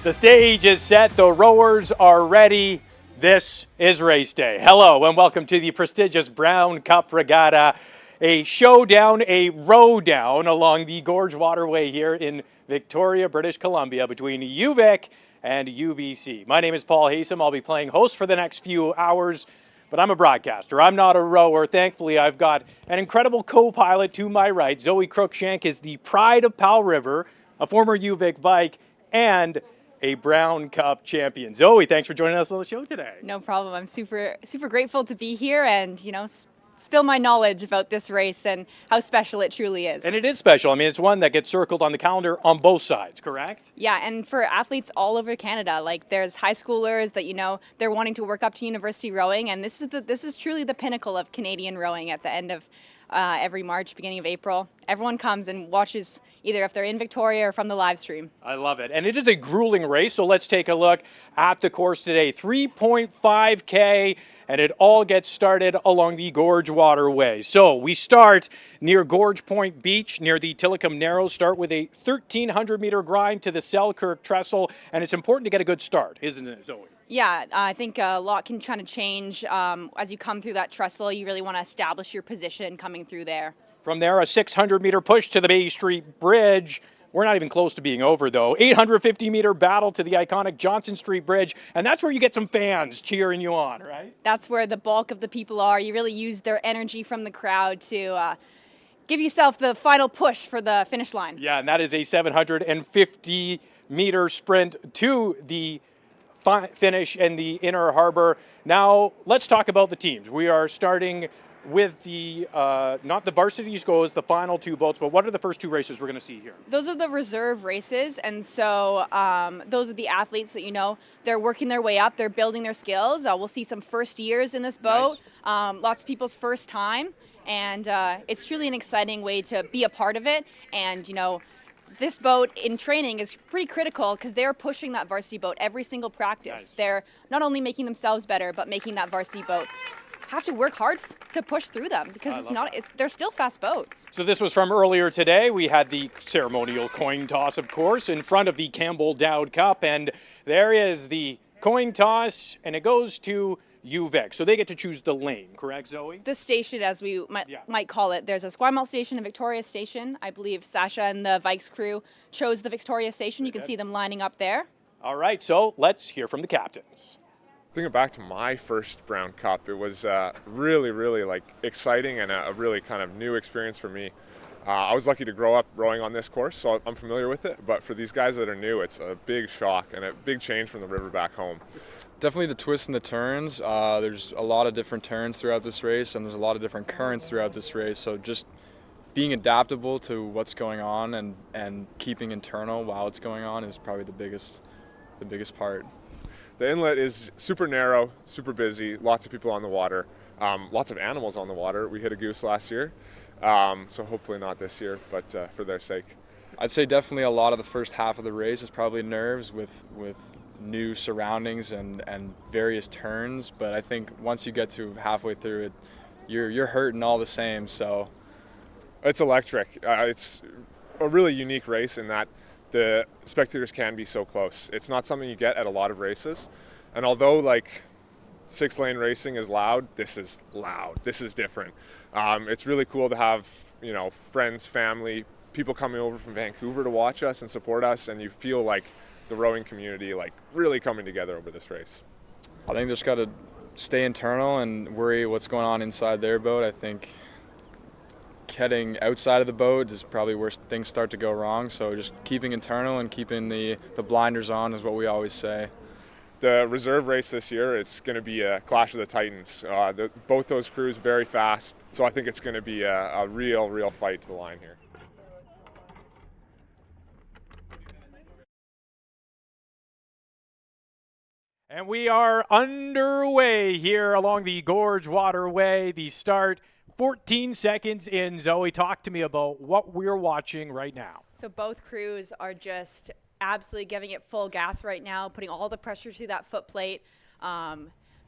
The stage is set, the rowers are ready. This is race day. Hello and welcome to the prestigious Brown Cup Regatta, a showdown, a rowdown along the Gorge waterway here in Victoria, British Columbia between UVic and UBC. My name is Paul Haysom. I'll be playing host for the next few hours, but I'm a broadcaster. I'm not a rower. Thankfully, I've got an incredible co-pilot to my right. Zoe Cruikshank is the pride of Powell River, a former UVic Vike, and a Brown Cup champion. Zoe, thanks for joining us on the show today. No problem. I'm super grateful to be here and, spill my knowledge about this race and how special it truly is. And it is special. I mean, it's one that gets circled on the calendar on both sides, correct? Yeah, and for athletes all over Canada, like there's high schoolers that, they're wanting to work up to university rowing, and this is truly the pinnacle of Canadian rowing at the end of every March, beginning of April. Everyone comes and watches either if they're in Victoria or from the live stream. I love it. And it is a grueling race, so let's take a look at the course today. 3.5K, and it all gets started along the Gorge waterway. So we start near Gorge Point Beach, near the Tillicum Narrows. Start with a 1,300-meter grind to the Selkirk Trestle, and it's important to get a good start, isn't it, Zoe? Yeah, I think a lot can kind of change as you come through that trestle. You really want to establish your position coming through there. From there, a 600-meter push to the Bay Street Bridge. We're not even close to being over, though. 850-meter battle to the iconic Johnson Street Bridge, and that's where you get some fans cheering you on, right? That's where the bulk of the people are. You really use their energy from the crowd to give yourself the final push for the finish line. Yeah, and that is a 750-meter sprint to the finish in the Inner Harbour. Now, let's talk about the teams. We are starting with the, not the varsity goes, the final two boats, but what are the first two races we're going to see here? Those are the reserve races, and so those are the athletes that, they're working their way up, they're building their skills. We'll see some first years in this boat, nice. Lots of people's first time, and it's truly an exciting way to be a part of it, and, this boat in training is pretty critical because they're pushing that varsity boat every single practice. Nice. They're not only making themselves better, but making that varsity boat have to work hard to push through them because they're still fast boats. So this was from earlier today. We had the ceremonial coin toss, of course, in front of the Campbell Dowd Cup, and there is the coin toss, and it goes to UVic. So they get to choose the lane, correct, Zoe? The station, as we might call it. There's a Squamalt station and Victoria station. I believe Sasha and the Vikes crew chose the Victoria station. You can see them lining up there. All right, so let's hear from the captains. Thinking back to my first Brown Cup, it was really exciting and a really kind of new experience for me. I was lucky to grow up rowing on this course, so I'm familiar with it. But for these guys that are new, it's a big shock and a big change from the river back home. Definitely the twists and the turns. There's a lot of different turns throughout this race, and there's a lot of different currents throughout this race. So just being adaptable to what's going on and keeping internal while it's going on is probably the biggest part. The inlet is super narrow, super busy, lots of people on the water, lots of animals on the water. We hit a goose last year, so hopefully not this year, but for their sake. I'd say definitely a lot of the first half of the race is probably nerves with new surroundings and various turns, but I think once you get to halfway through it, you're hurting all the same. So it's electric. It's a really unique race in that the spectators can be so close. It's not something you get at a lot of races, and although 6-lane racing is loud, this is loud. This is different. It's really cool to have friends, family, people coming over from Vancouver to watch us and support us, and you feel like the rowing community really coming together over this race. I think just got to stay internal and worry what's going on inside their boat. I think heading outside of the boat is probably where things start to go wrong. So just keeping internal and keeping the blinders on is what we always say. The reserve race this year, it's going to be a clash of the titans. Both those crews very fast, so I think it's going to be a real fight to the line here. And we are underway here along the Gorge waterway. The start, 14 seconds in. Zoe, talk to me about what we're watching right now. So both crews are just absolutely giving it full gas right now, putting all the pressure to that foot plate.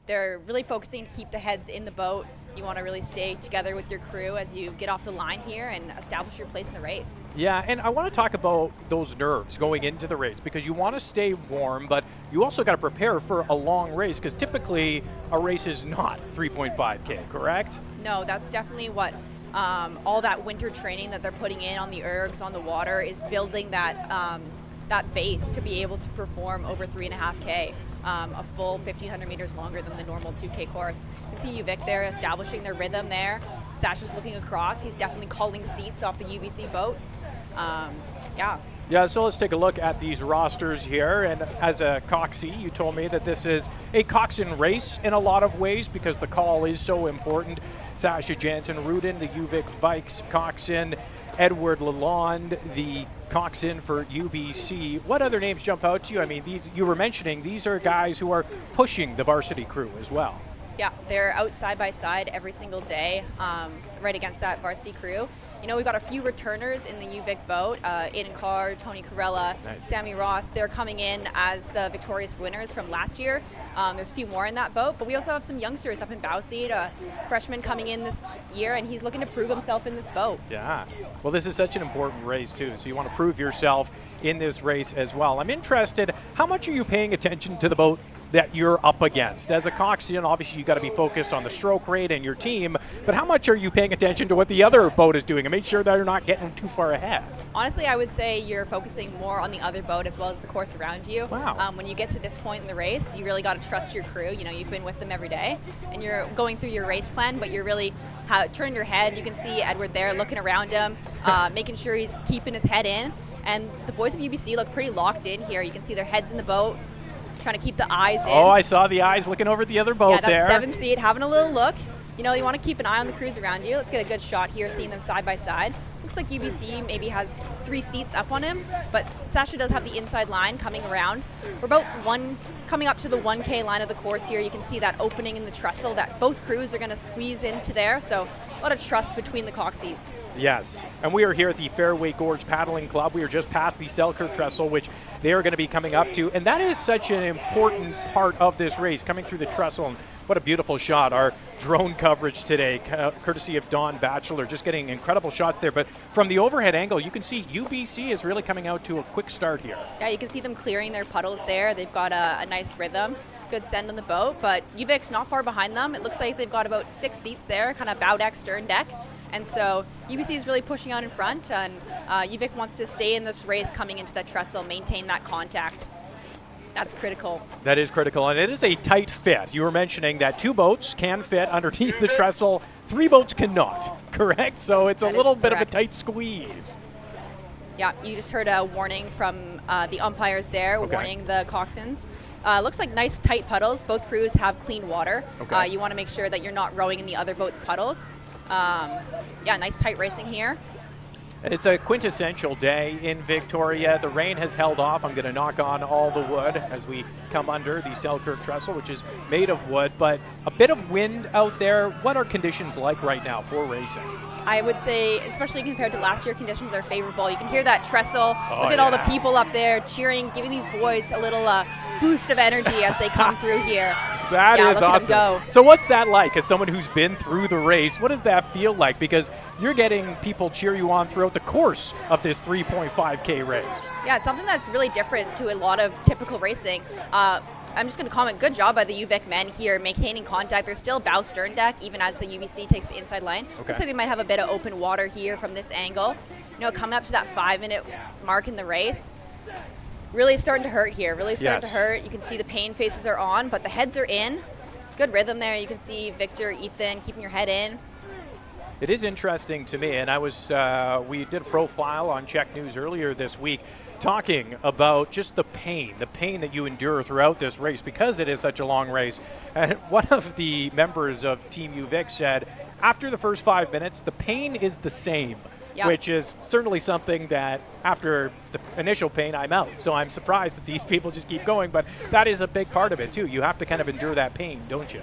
they're really focusing to keep the heads in the boat. You want to really stay together with your crew as you get off the line here and establish your place in the race. Yeah, and I want to talk about those nerves going into the race, because you want to stay warm, but you also got to prepare for a long race, because typically a race is not 3.5K, correct? No, that's definitely what all that winter training that they're putting in on the ergs, on the water, is building that that base to be able to perform over 3.5K. A full 1,500 meters longer than the normal 2K course. You can see UVic there establishing their rhythm there. Sasha's looking across. He's definitely calling seats off the UBC boat. Yeah, so let's take a look at these rosters here. And as a coxie, you told me that this is a coxswain race in a lot of ways, because the call is so important. Sasha Jansen-Rudin, the UVic Vikes coxswain. Edward Lalonde, the coxswain for UBC. What other names jump out to you? I mean, these you were mentioning, these are guys who are pushing the varsity crew as well. Yeah, they're out side by side every single day, right against that varsity crew. You know, we've got a few returners in the UVic boat, Aiden Carr, Tony Corella, nice. Sammy Ross. They're coming in as the victorious winners from last year. There's a few more in that boat, but we also have some youngsters up in bow seat, a freshman coming in this year, and he's looking to prove himself in this boat. Yeah, well, this is such an important race too, so you want to prove yourself in this race as well. I'm interested, how much are you paying attention to the boat that you're up against? As a coxswain, obviously you got to be focused on the stroke rate and your team, but how much are you paying attention to what the other boat is doing and make sure that you're not getting too far ahead? Honestly, I would say you're focusing more on the other boat as well as the course around you. Wow. When you get to this point in the race, you really got to trust your crew. You know, you've been with them every day, and you're going through your race plan, but you're really turning your head. You can see Edward there looking around him, making sure he's keeping his head in. And the boys of UBC look pretty locked in here. You can see their heads in the boat, trying to keep the eyes in. Oh, I saw the eyes looking over at the other boat there. Yeah, that's 7 seat, having a little look. You know, you want to keep an eye on the crews around you. Let's get a good shot here, seeing them side by side. Looks like UBC maybe has 3 seats up on him, but Sasha does have the inside line coming around. We're about coming up to the 1K line of the course here. You can see that opening in the trestle that both crews are going to squeeze into there, so a lot of trust between the coxies. Yes, and we are here at the Fairway Gorge Paddling Club. We are just past the Selkirk Trestle, which they are going to be coming up to, and that is such an important part of this race, coming through the trestle. And what a beautiful shot. Our drone coverage today, courtesy of Don Batchelor, just getting incredible shots there. But from the overhead angle, you can see UBC is really coming out to a quick start here. Yeah, you can see them clearing their puddles there. They've got a nice rhythm, good send on the boat, but UVic's not far behind them. It looks like they've got about 6 seats there, kind of bow deck, stern deck. And so UBC is really pushing out in front, and UVic wants to stay in this race coming into that trestle, maintain that contact. That's critical. That is critical, and it is a tight fit. You were mentioning that 2 boats can fit underneath the trestle, 3 boats cannot, correct? So it's a little bit of a tight squeeze. Yeah, you just heard a warning from the umpires there, warning the coxswains. Looks like nice tight puddles. Both crews have clean water. Okay. You want to make sure that you're not rowing in the other boat's puddles. Yeah, nice tight racing here. And it's a quintessential day in Victoria. The rain has held off. I'm going to knock on all the wood as we come under the Selkirk Trestle, which is made of wood, but a bit of wind out there. What are conditions like right now for racing? I would say, especially compared to last year, conditions are favorable. You can hear that trestle. Look at all the people up there cheering, giving these boys a little boost of energy as they come through here. That is look awesome. At them go. So what's that like as someone who's been through the race? What does that feel like? Because you're getting people cheer you on throughout the course of this 3.5K race. Yeah, it's something that's really different to a lot of typical racing. I'm just going to comment, good job by the UVic men here maintaining contact. They're still bow stern deck even as the UBC takes the inside line. Looks like they might have a bit of open water here from this angle. You know, coming up to that 5-minute mark in the race, really starting to hurt here, really starting to hurt. You can see the pain faces are on, but the heads are in. Good rhythm there. You can see Victor, Ethan keeping your head in. It is interesting to me, and I was we did a profile on Czech News earlier this week talking about just the pain that you endure throughout this race because it is such a long race. And one of the members of Team UVic said, after the first 5 minutes, the pain is the same, which is certainly something that after the initial pain, I'm out. So I'm surprised that these people just keep going, but that is a big part of it too. You have to kind of endure that pain, don't you?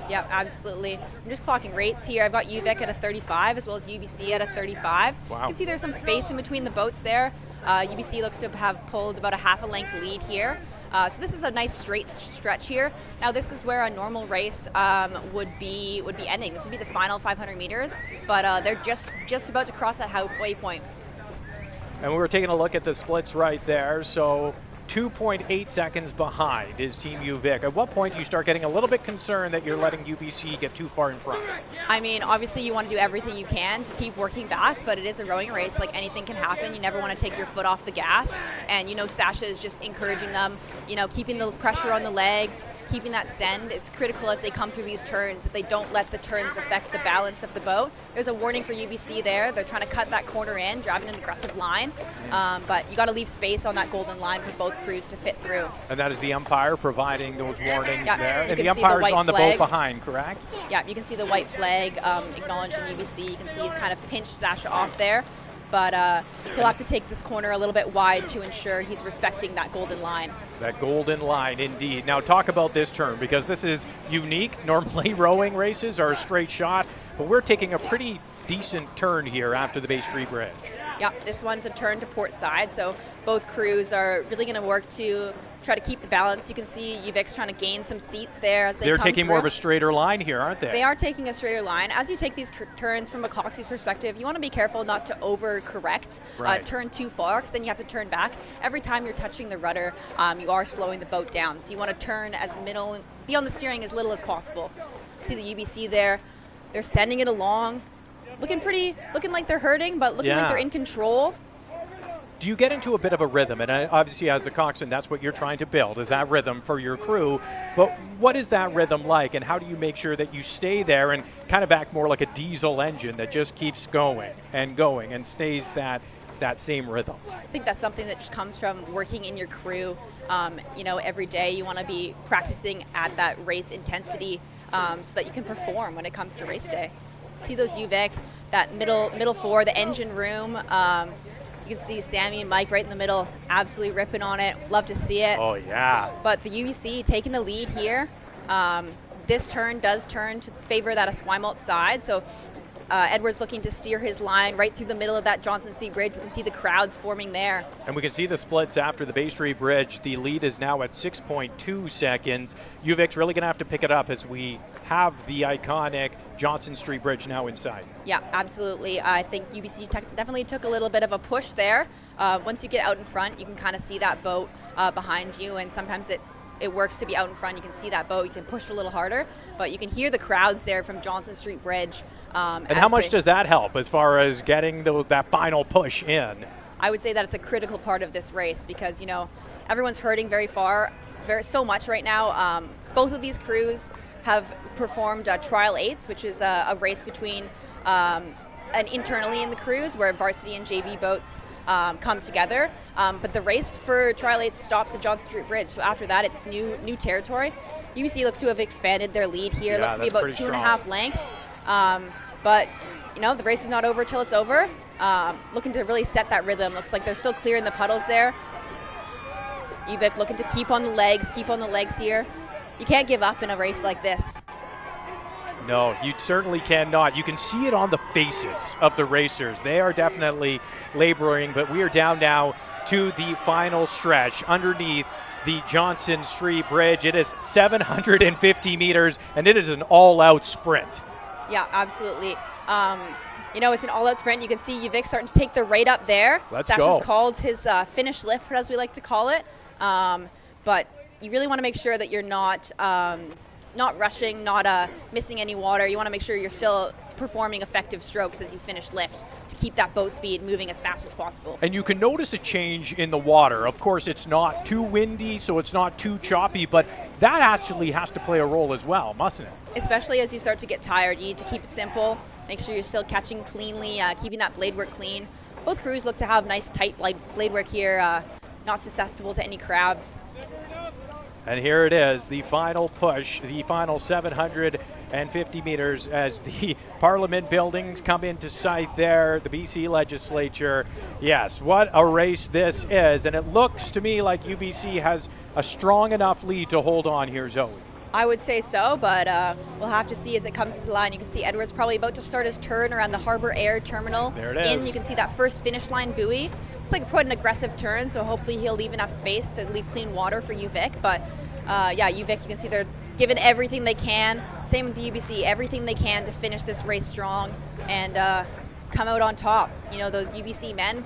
Yeah, absolutely. I'm just clocking rates here. I've got UVic at a 35 as well as UBC at a 35. Wow. You can see there's some space in between the boats there. UBC looks to have pulled about a half a length lead here. So this is a nice straight stretch here. Now this is where a normal race would be ending. This would be the final 500 meters, but they're just about to cross that halfway point. And we were taking a look at the splits right there. So 2.8 seconds behind is Team UVic. At what point do you start getting a little bit concerned that you're letting UBC get too far in front? I mean, obviously you want to do everything you can to keep working back, but it is a rowing race. Like, anything can happen. You never want to take your foot off the gas. And, you know, Sasha is just encouraging them, you know, keeping the pressure on the legs, keeping that send. It's critical as they come through these turns that they don't let the turns affect the balance of the boat. There's a warning for UBC there. They're trying to cut that corner in, driving an aggressive line. But you got to leave space on that golden line for both crews to fit through. And that is the umpire providing those warnings there. And the can see umpire's on the boat flag behind, correct? Yeah, you can see the white flag acknowledging UBC. You can see he's kind of pinched Sasha off there. But he'll have to take this corner a little bit wide to ensure he's respecting that golden line. That golden line, indeed. Now talk about this turn, because this is unique. Normally rowing races are a straight shot, but we're taking a pretty decent turn here after the Bay Street Bridge. Yeah, this one's a turn to port side, so both crews are really going to work to try to keep the balance. You can see UVic's trying to gain some seats there as They're come taking through. more of a straighter line here, aren't they? They are taking a straighter line. As you take these turns from a coxswain's perspective, you want to be careful not to overcorrect, Right. turn too far, because then you have to turn back. Every time you're touching the rudder, you are slowing the boat down. So you want to turn as middle, be on the steering as little as possible. See the UBC there. They're sending it along. Looking like they're hurting, but looking like they're in control. Do you get into a bit of a rhythm? And obviously as a coxswain, that's what you're trying to build, is that rhythm for your crew. But what is that rhythm like, and how do you make sure that you stay there and kind of act more like a diesel engine that just keeps going and stays that same rhythm? I think that's something that just comes from working in your crew. You know, every day you want to be practicing at that race intensity so that you can perform when it comes to race day. See those UVic, that middle four, the engine room. You can see Sammy and Mike right in the middle, absolutely ripping on it. Love to see it. Oh, yeah. But the UBC taking the lead here. This turn does turn to favor that Esquimalt side. So Edward's looking to steer his line right through the middle of that Johnson Street Bridge. You can see the crowds forming there. And we can see the splits after the Bay Street Bridge. The lead is now at 6.2 seconds. UVic's really going to have to pick it up as we have the iconic Johnson Street Bridge now inside. Yeah, absolutely. I think UBC definitely took a little bit of a push there. Once you get out in front, you can kind of see that boat behind you, and sometimes it works to be out in front. You can see that boat. You can push a little harder, but you can hear the crowds there from Johnson Street Bridge. And how much does that help as far as getting that final push in? I would say that it's a critical part of this race because, you know, everyone's hurting so much right now. Both of these crews have performed Trial 8s, which is a race between and internally in the crews where varsity and JV boats come together. But the race for Trial 8 stops at Johnson Street Bridge. So after that, it's new territory. UBC looks to have expanded their lead here. Yeah, looks to be about 2.5 lengths. But, you know, the race is not over till it's over. Looking to really set that rhythm. Looks like they're still clearing the puddles there. UVic looking to keep on the legs here. You can't give up in a race like this. No, you certainly cannot. You can see it on the faces of the racers. They are definitely laboring, but we are down now to the final stretch underneath the Johnson Street Bridge. It is 750 meters, and it is an all-out sprint. Yeah, absolutely. You know, it's an all-out sprint. You can see UVic starting to take the rate up there. Let's Sasha's go. called his finish lift, as we like to call it. But you really want to make sure that you're not rushing, not missing any water. You want to make sure you're still performing effective strokes as you finish lift to keep that boat speed moving as fast as possible. And you can notice a change in the water. Of course, it's not too windy, so it's not too choppy, but that actually has to play a role as well, mustn't it? Especially as you start to get tired, you need to keep it simple. Make sure you're still catching cleanly, keeping that blade work clean. Both crews look to have nice tight blade work here, not susceptible to any crabs. And here it is, the final push, the final 750 meters as the Parliament buildings come into sight there, the BC legislature. Yes, what a race this is. And it looks to me like UBC has a strong enough lead to hold on here, Zoe. I would say so, but we'll have to see as it comes to the line. You can see Edwards probably about to start his turn around the Harbour Air Terminal. There it is. You can see that first finish line buoy. Looks like quite an aggressive turn, so hopefully he'll leave enough space to leave clean water for UVic. But yeah, UVic, you can see they're giving everything they can. Same with the UBC, everything they can to finish this race strong and come out on top. You know, those UBC men,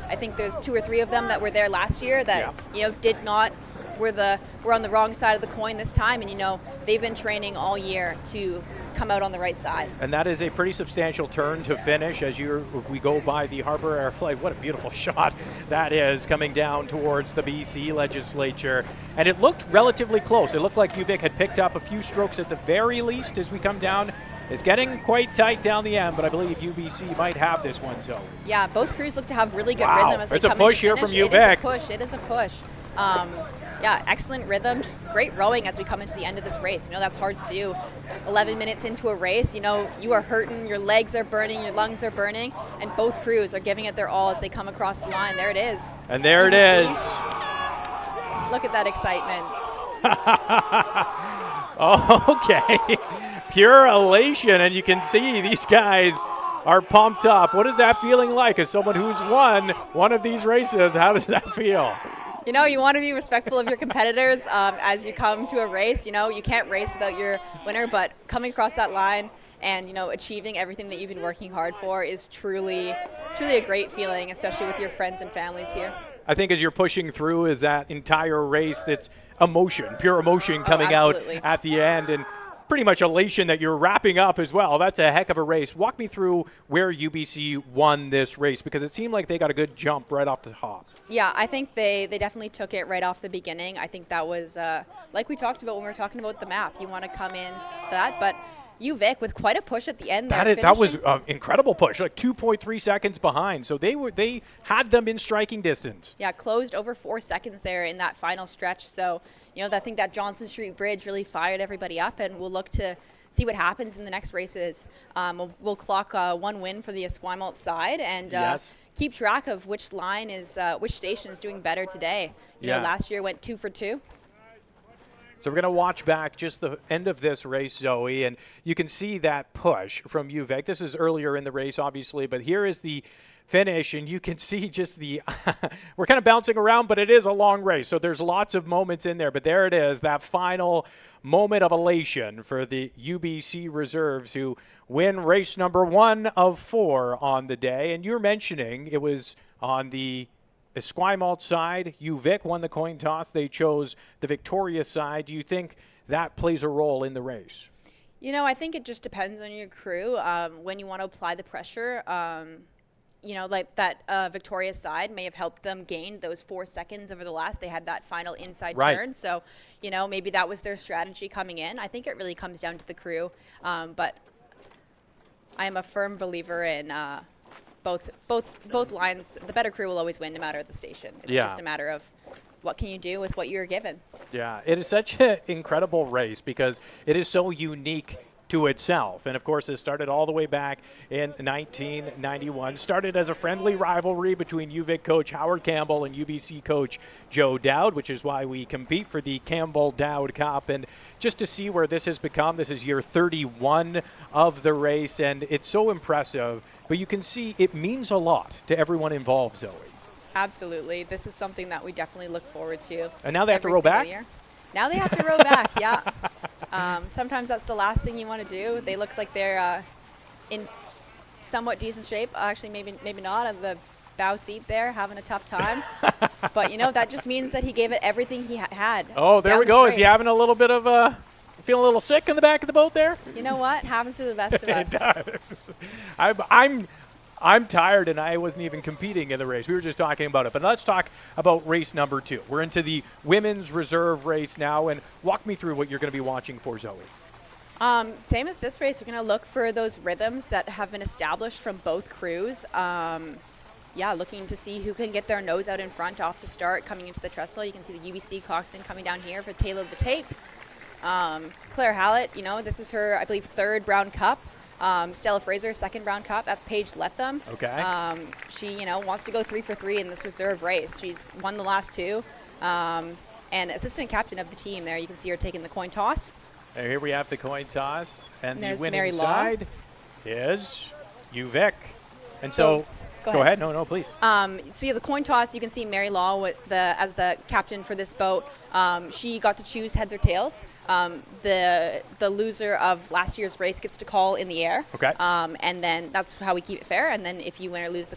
I think there's 2 or 3 of them that were there last year that did not. We're on the wrong side of the coin this time, and they've been training all year to come out on the right side. And that is a pretty substantial turn to finish as we go by the Harbour Air flight. What a beautiful shot that is coming down towards the BC legislature. And it looked relatively close. It looked like UVic had picked up a few strokes at the very least as we come down. It's getting quite tight down the end, but I believe UBC might have this one, Zoe. Yeah, both crews look to have really good rhythm as they come It's a push here finish. from UVic. It is a push. Yeah, excellent rhythm, just great rowing as we come into the end of this race. That's hard to do. 11 minutes into a race, you are hurting, your legs are burning, your lungs are burning, and both crews are giving it their all as they come across the line. There it is. And there it is. Look at that excitement. Okay. Pure elation, and you can see these guys are pumped up. What is that feeling like as someone who's won one of these races? How does that feel? You want to be respectful of your competitors as you come to a race. You can't race without your winner, but coming across that line and, achieving everything that you've been working hard for is truly, truly a great feeling, especially with your friends and families here. I think as you're pushing through is that entire race, it's emotion, pure emotion coming out at the end, and pretty much elation that you're wrapping up as well. That's a heck of a race. Walk me through where UBC won this race, because it seemed like they got a good jump right off the top. Yeah, I think they definitely took it right off the beginning. I think that was, like we talked about when we were talking about the map, you want to come in that, but UVic with quite a push at the end. That was an incredible push, like 2.3 seconds behind. So they had them in striking distance. Yeah, closed over 4 seconds there in that final stretch. So, I think that Johnson Street Bridge really fired everybody up, and we'll look to see what happens in the next races. We'll clock one win for the Esquimalt side and keep track of which line is, which station is doing better today. You know, last year went 2 for 2. So we're going to watch back just the end of this race, Zoe, and you can see that push from UVic. This is earlier in the race, obviously, but here is the finish, and you can see just the we're kind of bouncing around, but it is a long race, so there's lots of moments in there. But there it is, that final moment of elation for the UBC reserves who win race number 1 of 4 on the day. And you're mentioning it was on the Esquimalt side. UVic won the coin toss. They chose the victorious side. Do you think that plays a role in the race? I think it just depends on your crew. When you want to apply the pressure, like that victorious side may have helped them gain those 4 seconds over the last. They had that final inside turn. So, maybe that was their strategy coming in. I think it really comes down to the crew. But I am a firm believer in both lines. The better crew will always win no matter the station. It's just a matter of what can you do with what you're given. Yeah, it is such an incredible race because it is so unique to itself. And of course, it started all the way back in 1991. Started as a friendly rivalry between UVic coach Howard Campbell and UBC coach Joe Dowd, which is why we compete for the Campbell-Dowd Cup. And just to see where this has become, this is year 31 of the race, and it's so impressive. But you can see it means a lot to everyone involved, Zoe. Absolutely. This is something that we definitely look forward to. And now they have to row back? Year. Now they have to row back, yeah. Sometimes that's the last thing you want to do. They look like they're in somewhat decent shape. Actually, maybe not on the bow seat there, having a tough time. But, that just means that he gave it everything he had. Oh, there we go. Is he having a little bit of feeling a little sick in the back of the boat there? You know what? Happens to the best of us. It does. I'm tired, and I wasn't even competing in the race. We were just talking about it. But let's talk about race number 2. We're into the women's reserve race now, and walk me through what you're going to be watching for, Zoe. Same as this race, we're going to look for those rhythms that have been established from both crews. Looking to see who can get their nose out in front off the start coming into the trestle. You can see the UBC Coxon coming down here for Tail of the Tape. Claire Hallett, this is her, I believe, 3rd Brown Cup. Stella Fraser, 2nd Brown Cup. That's Paige Letham. Okay. She, wants to go 3 for 3 in this reserve race. She's won the last 2. And assistant captain of the team there. You can see her taking the coin toss. And here we have the coin toss, and And the there's winning Mary Law. side is UVic. And so, go ahead. No, please. So yeah, the coin toss, you can see Mary Law as the captain for this boat. She got to choose heads or tails. The loser of last year's race gets to call in the air. Okay. And then that's how we keep it fair. And then if you win or lose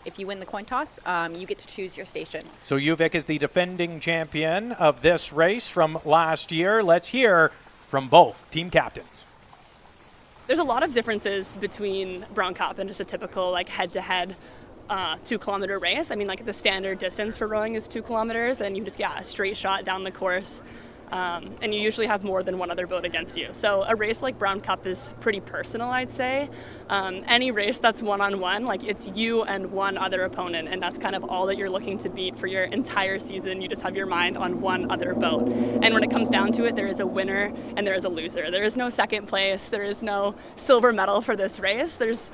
if you win the coin toss, you get to choose your station. So UVic is the defending champion of this race from last year. Let's hear from both team captains. There's a lot of differences between Brown Cup and just a typical like head-to-head 2-kilometer race. I mean, like the standard distance for rowing is 2 kilometers, and you just get a straight shot down the course. And you usually have more than one other boat against you. So a race like Brown Cup is pretty personal, I'd say. Any race that's one-on-one, like it's you and one other opponent, and that's kind of all that you're looking to beat for your entire season. You just have your mind on one other boat. And when it comes down to it, there is a winner and there is a loser. There is no second place. There is no silver medal for this race. There's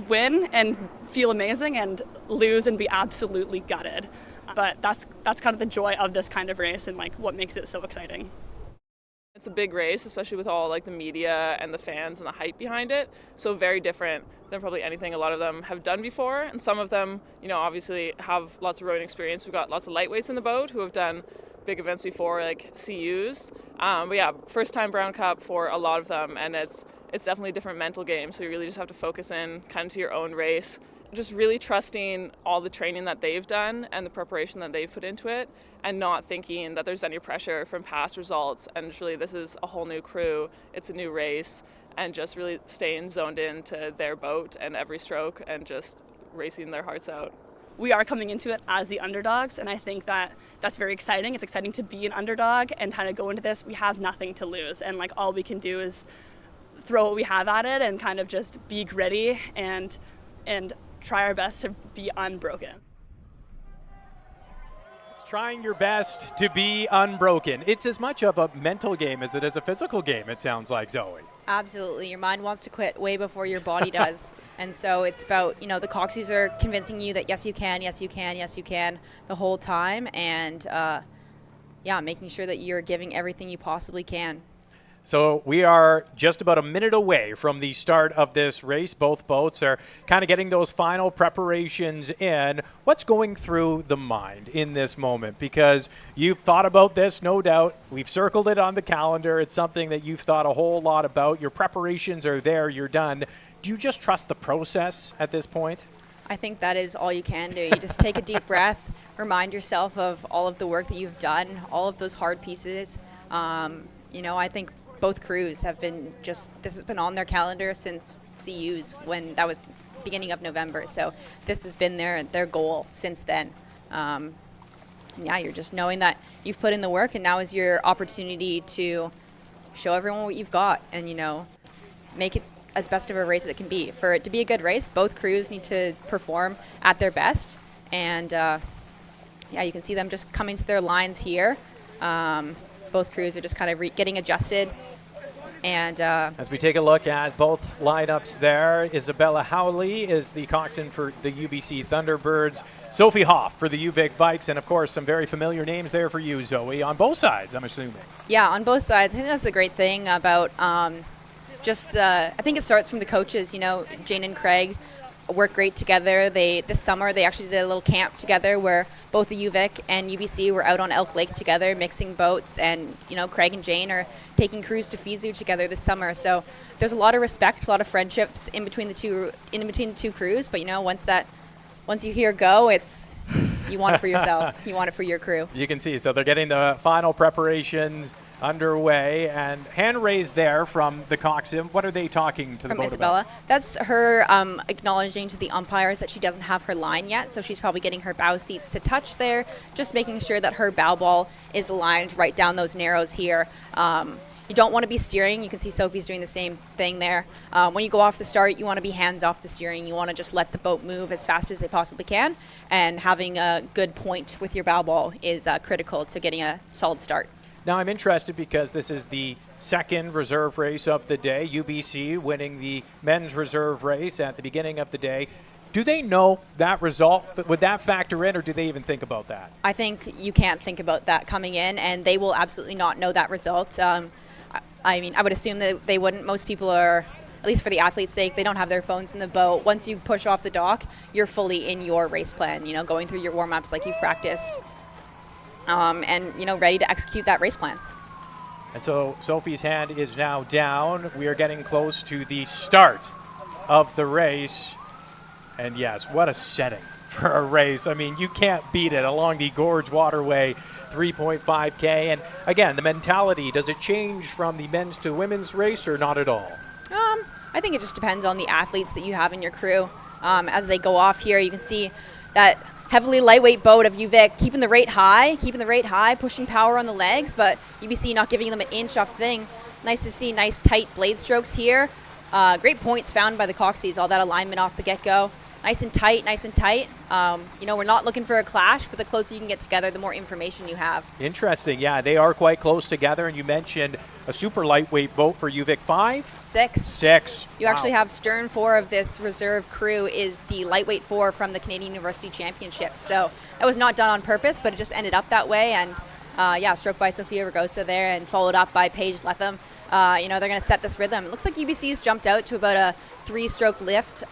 win and feel amazing, and lose and be absolutely gutted. But that's kind of the joy of this kind of race and like what makes it so exciting. It's a big race, especially with all like the media and the fans and the hype behind it. So very different than probably anything a lot of them have done before. And some of them, obviously have lots of rowing experience. We've got lots of lightweights in the boat who have done big events before, like CUs. But yeah, first time Brown Cup for a lot of them, and it's definitely a different mental game. So you really just have to focus in kind of to your own race. Just really trusting all the training that they've done and the preparation that they've put into it, and not thinking that there's any pressure from past results. And really, this is a whole new crew. It's a new race, and just really staying zoned into their boat and every stroke and just racing their hearts out. We are coming into it as the underdogs, and I think that's very exciting. It's exciting to be an underdog and kind of go into this. We have nothing to lose, and like all we can do is throw what we have at it and kind of just be gritty and try our best to be unbroken. It's trying your best to be unbroken. It's as much of a mental game as it is a physical game, it sounds like, Zoe. Absolutely. Your mind wants to quit way before your body does. And so it's about, the Coxies are convincing you that yes, you can, yes, you can, yes, you can the whole time. And, making sure that you're giving everything you possibly can. So we are just about a minute away from the start of this race. Both boats are kind of getting those final preparations in. What's going through the mind in this moment? Because you've thought about this, no doubt. We've circled it on the calendar. It's something that you've thought a whole lot about. Your preparations are there. You're done. Do you just trust the process at this point? I think that is all you can do. You just take a deep breath, remind yourself of all of the work that you've done, all of those hard pieces. I think both crews have been this has been on their calendar since CUs, when that was beginning of November. So this has been their goal since then. You're just knowing that you've put in the work, and now is your opportunity to show everyone what you've got and, make it as best of a race as it can be. For it to be a good race, both crews need to perform at their best. And, you can see them just coming to their lines here. Both crews are just kind of getting adjusted. And as we take a look at both lineups there, Isabella Howley is the coxswain for the UBC Thunderbirds, Sophie Hoff for the UVic Vikes, and of course some very familiar names there for you, Zoe, on both sides, I'm assuming. Yeah, on both sides. I think that's the great thing about I think it starts from the coaches. Jane and Craig work great together. This summer they actually did a little camp together where both the UVic and UBC were out on Elk Lake together mixing boats, and Craig and Jane are taking crews to Fizu together this summer. So there's a lot of respect, a lot of friendships in between the two crews. But once you hear go, it's you want it for yourself. You want it for your crew. You can see, so they're getting the final preparations underway, and hand raised there from the coxswain. What are they talking to the boat about? Isabella. That's her acknowledging to the umpires that she doesn't have her line yet, so she's probably getting her bow seats to touch there, just making sure that her bow ball is aligned right down those narrows here. You don't want to be steering. You can see Sophie's doing the same thing there. When you go off the start, you want to be hands off the steering. You want to just let the boat move as fast as they possibly can, and having a good point with your bow ball is critical to getting a solid start. Now I'm interested because this is the second reserve race of the day, UBC winning the men's reserve race at the beginning of the day. Do they know that result? Would that factor in, or do they even think about that? I think you can't think about that coming in, and they will absolutely not know that result. I mean, I would assume that they wouldn't. Most people are, at least for the athlete's sake, they don't have their phones in the boat. Once you push off the dock, you're fully in your race plan, going through your warm-ups like you've practiced, and, ready to execute that race plan. And so Sophie's hand is now down. We are getting close to the start of the race. And yes, what a setting for a race. I mean, you can't beat it along the Gorge Waterway, 3.5K. And again, the mentality, does it change from the men's to women's race or not at all? I think it just depends on the athletes that you have in your crew. As they go off here, you can see that heavily lightweight boat of UVic keeping the rate high, pushing power on the legs, but UBC not giving them an inch off the thing. Nice to see nice tight blade strokes here. Great points found by the Coxies, all that alignment off the get-go. Nice and tight. We're not looking for a clash, but the closer you can get together, the more information you have. Interesting. Yeah, they are quite close together. And you mentioned a super lightweight boat for UVic 5? 6. You actually have stern 4 of this reserve crew is the lightweight 4 from the Canadian University Championship. So that was not done on purpose, but it just ended up that way. And stroked by Sofia Ragosa there and followed up by Paige Letham. They're going to set this rhythm. It looks like UBC's jumped out to about a 3-stroke lift.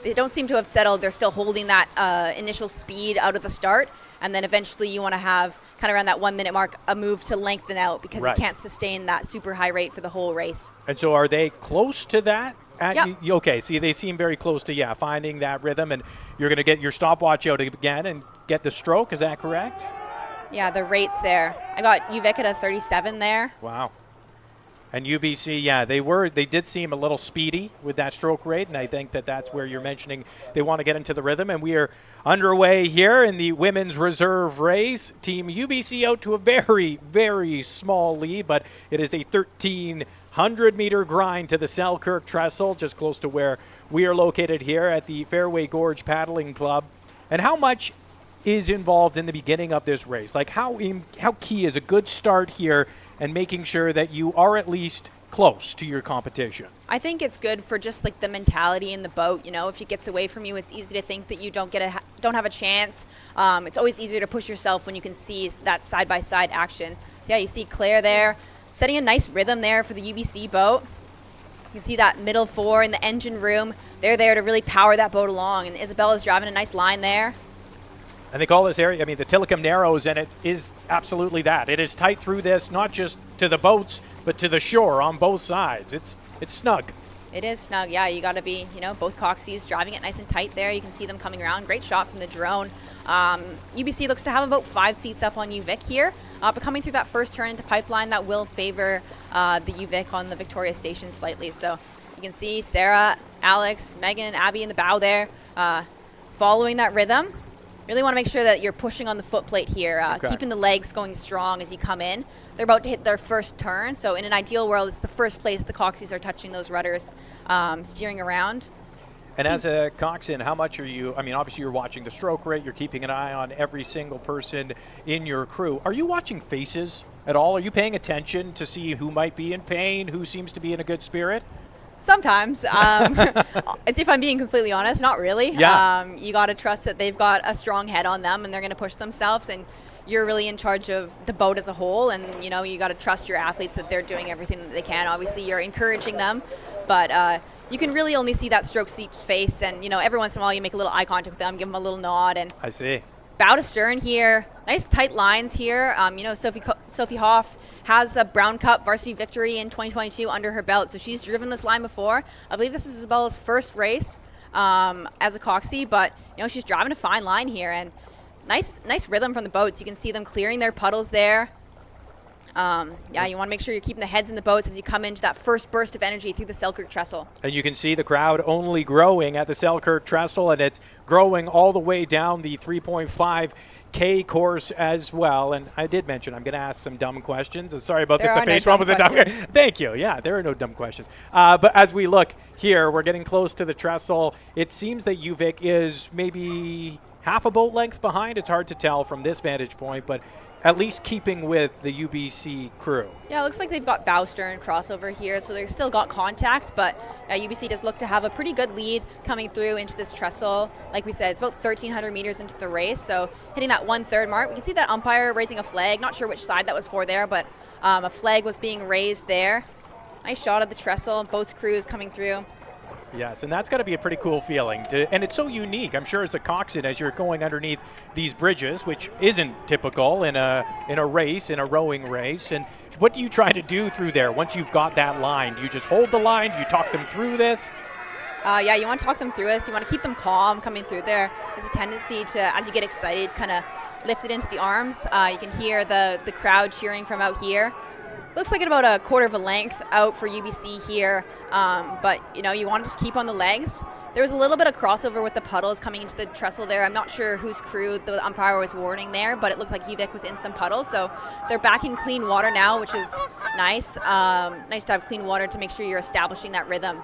They don't seem to have settled. They're still holding that initial speed out of the start. And then eventually you want to have, kind of around that 1 minute mark, a move to lengthen out because Right. You can't sustain that super high rate for the whole race. And so are they close to that? Yep. Okay, see, they seem very close to, finding that rhythm. And you're going to get your stopwatch out again and get the stroke. Is that correct? Yeah, the rates there. I got UVic at a 37 there. Wow. And UBC, they did seem a little speedy with that stroke rate, and I think that's where you're mentioning they want to get into the rhythm. And we are underway here in the women's reserve race. Team UBC out to a very, very small lead, but it is a 1,300-meter grind to the Selkirk Trestle, just close to where we are located here at the Fairway Gorge Paddling Club. And how much is involved in the beginning of this race? Like how key is a good start here and making sure that you are at least close to your competition? I think it's good for just like the mentality in the boat. If it gets away from you, it's easy to think that you don't have a chance. It's always easier to push yourself when you can see that side-by-side action. So you see Claire there setting a nice rhythm there for the UBC boat. You can see that middle 4 in the engine room. They're there to really power that boat along, and Isabella's driving a nice line there. And they call this area, the Tillicum Narrows, and it is absolutely that. It is tight through this, not just to the boats, but to the shore on both sides. It's snug. It is snug, yeah. You got to be, both Coxies driving it nice and tight there. You can see them coming around. Great shot from the drone. UBC looks to have about 5 seats up on UVic here. But coming through that first turn into Pipeline, that will favor the UVic on the Victoria Station slightly. So you can see Sarah, Alex, Megan, Abby in the bow there following that rhythm. Really want to make sure that you're pushing on the foot plate here, keeping the legs going strong as you come in. They're about to hit their first turn, so in an ideal world, it's the first place the Coxies are touching those rudders, steering around. And as a coxswain, how much are you, obviously you're watching the stroke rate, you're keeping an eye on every single person in your crew. Are you watching faces at all? Are you paying attention to see who might be in pain, who seems to be in a good spirit? Sometimes. If I'm being completely honest, not really. Yeah. You got to trust that they've got a strong head on them and they're going to push themselves, and you're really in charge of the boat as a whole, and you got to trust your athletes that they're doing everything that they can. Obviously, you're encouraging them, but you can really only see that stroke seat's face, and every once in a while you make a little eye contact with them, give them a little nod, and I see. bow to stern here. Nice tight lines here. Sophie Hoff has a Brown Cup varsity victory in 2022 under her belt, so she's driven this line before. I believe this is Isabella's first race as a Coxie, but she's driving a fine line here, and nice rhythm from the boats. You can see them clearing their puddles there. You want to make sure you're keeping the heads in the boats as you come into that first burst of energy through the Selkirk Trestle. And you can see the crowd only growing at the Selkirk Trestle, and it's growing all the way down the 3.5K course as well. And I did mention I'm going to ask some dumb questions. Sorry about there if the face one was a dumb question. Thank you. Yeah, there are no dumb questions. But as we look here, we're getting close to the trestle. It seems that UVic is maybe half a boat length behind. It's hard to tell from this vantage point, but at least keeping with the UBC crew. Yeah, it looks like they've got bow stern crossover here, so they've still got contact, but UBC does look to have a pretty good lead coming through into this trestle. Like we said, it's about 1,300 meters into the race, so hitting that 1/3 mark. We can see that umpire raising a flag. Not sure which side that was for there, but a flag was being raised there. Nice shot of the trestle, both crews coming through. Yes, and that's got to be a pretty cool feeling. And it's so unique, I'm sure, as a coxswain, as you're going underneath these bridges, which isn't typical in a race, in a rowing race. And what do you try to do through there once you've got that line? Do you just hold the line? Do you talk them through this? Yeah, you want to talk them through this. You want to keep them calm coming through there. There's a tendency to, as you get excited, kind of lift it into the arms. You can hear the crowd cheering from out here. Looks like about a quarter of a length out for UBC here, but you want to just keep on the legs. There was a little bit of crossover with the puddles coming into the trestle there. I'm not sure whose crew the umpire was warning there, but it looked like UVic was in some puddles. So they're back in clean water now, which is nice. Nice to have clean water to make sure you're establishing that rhythm.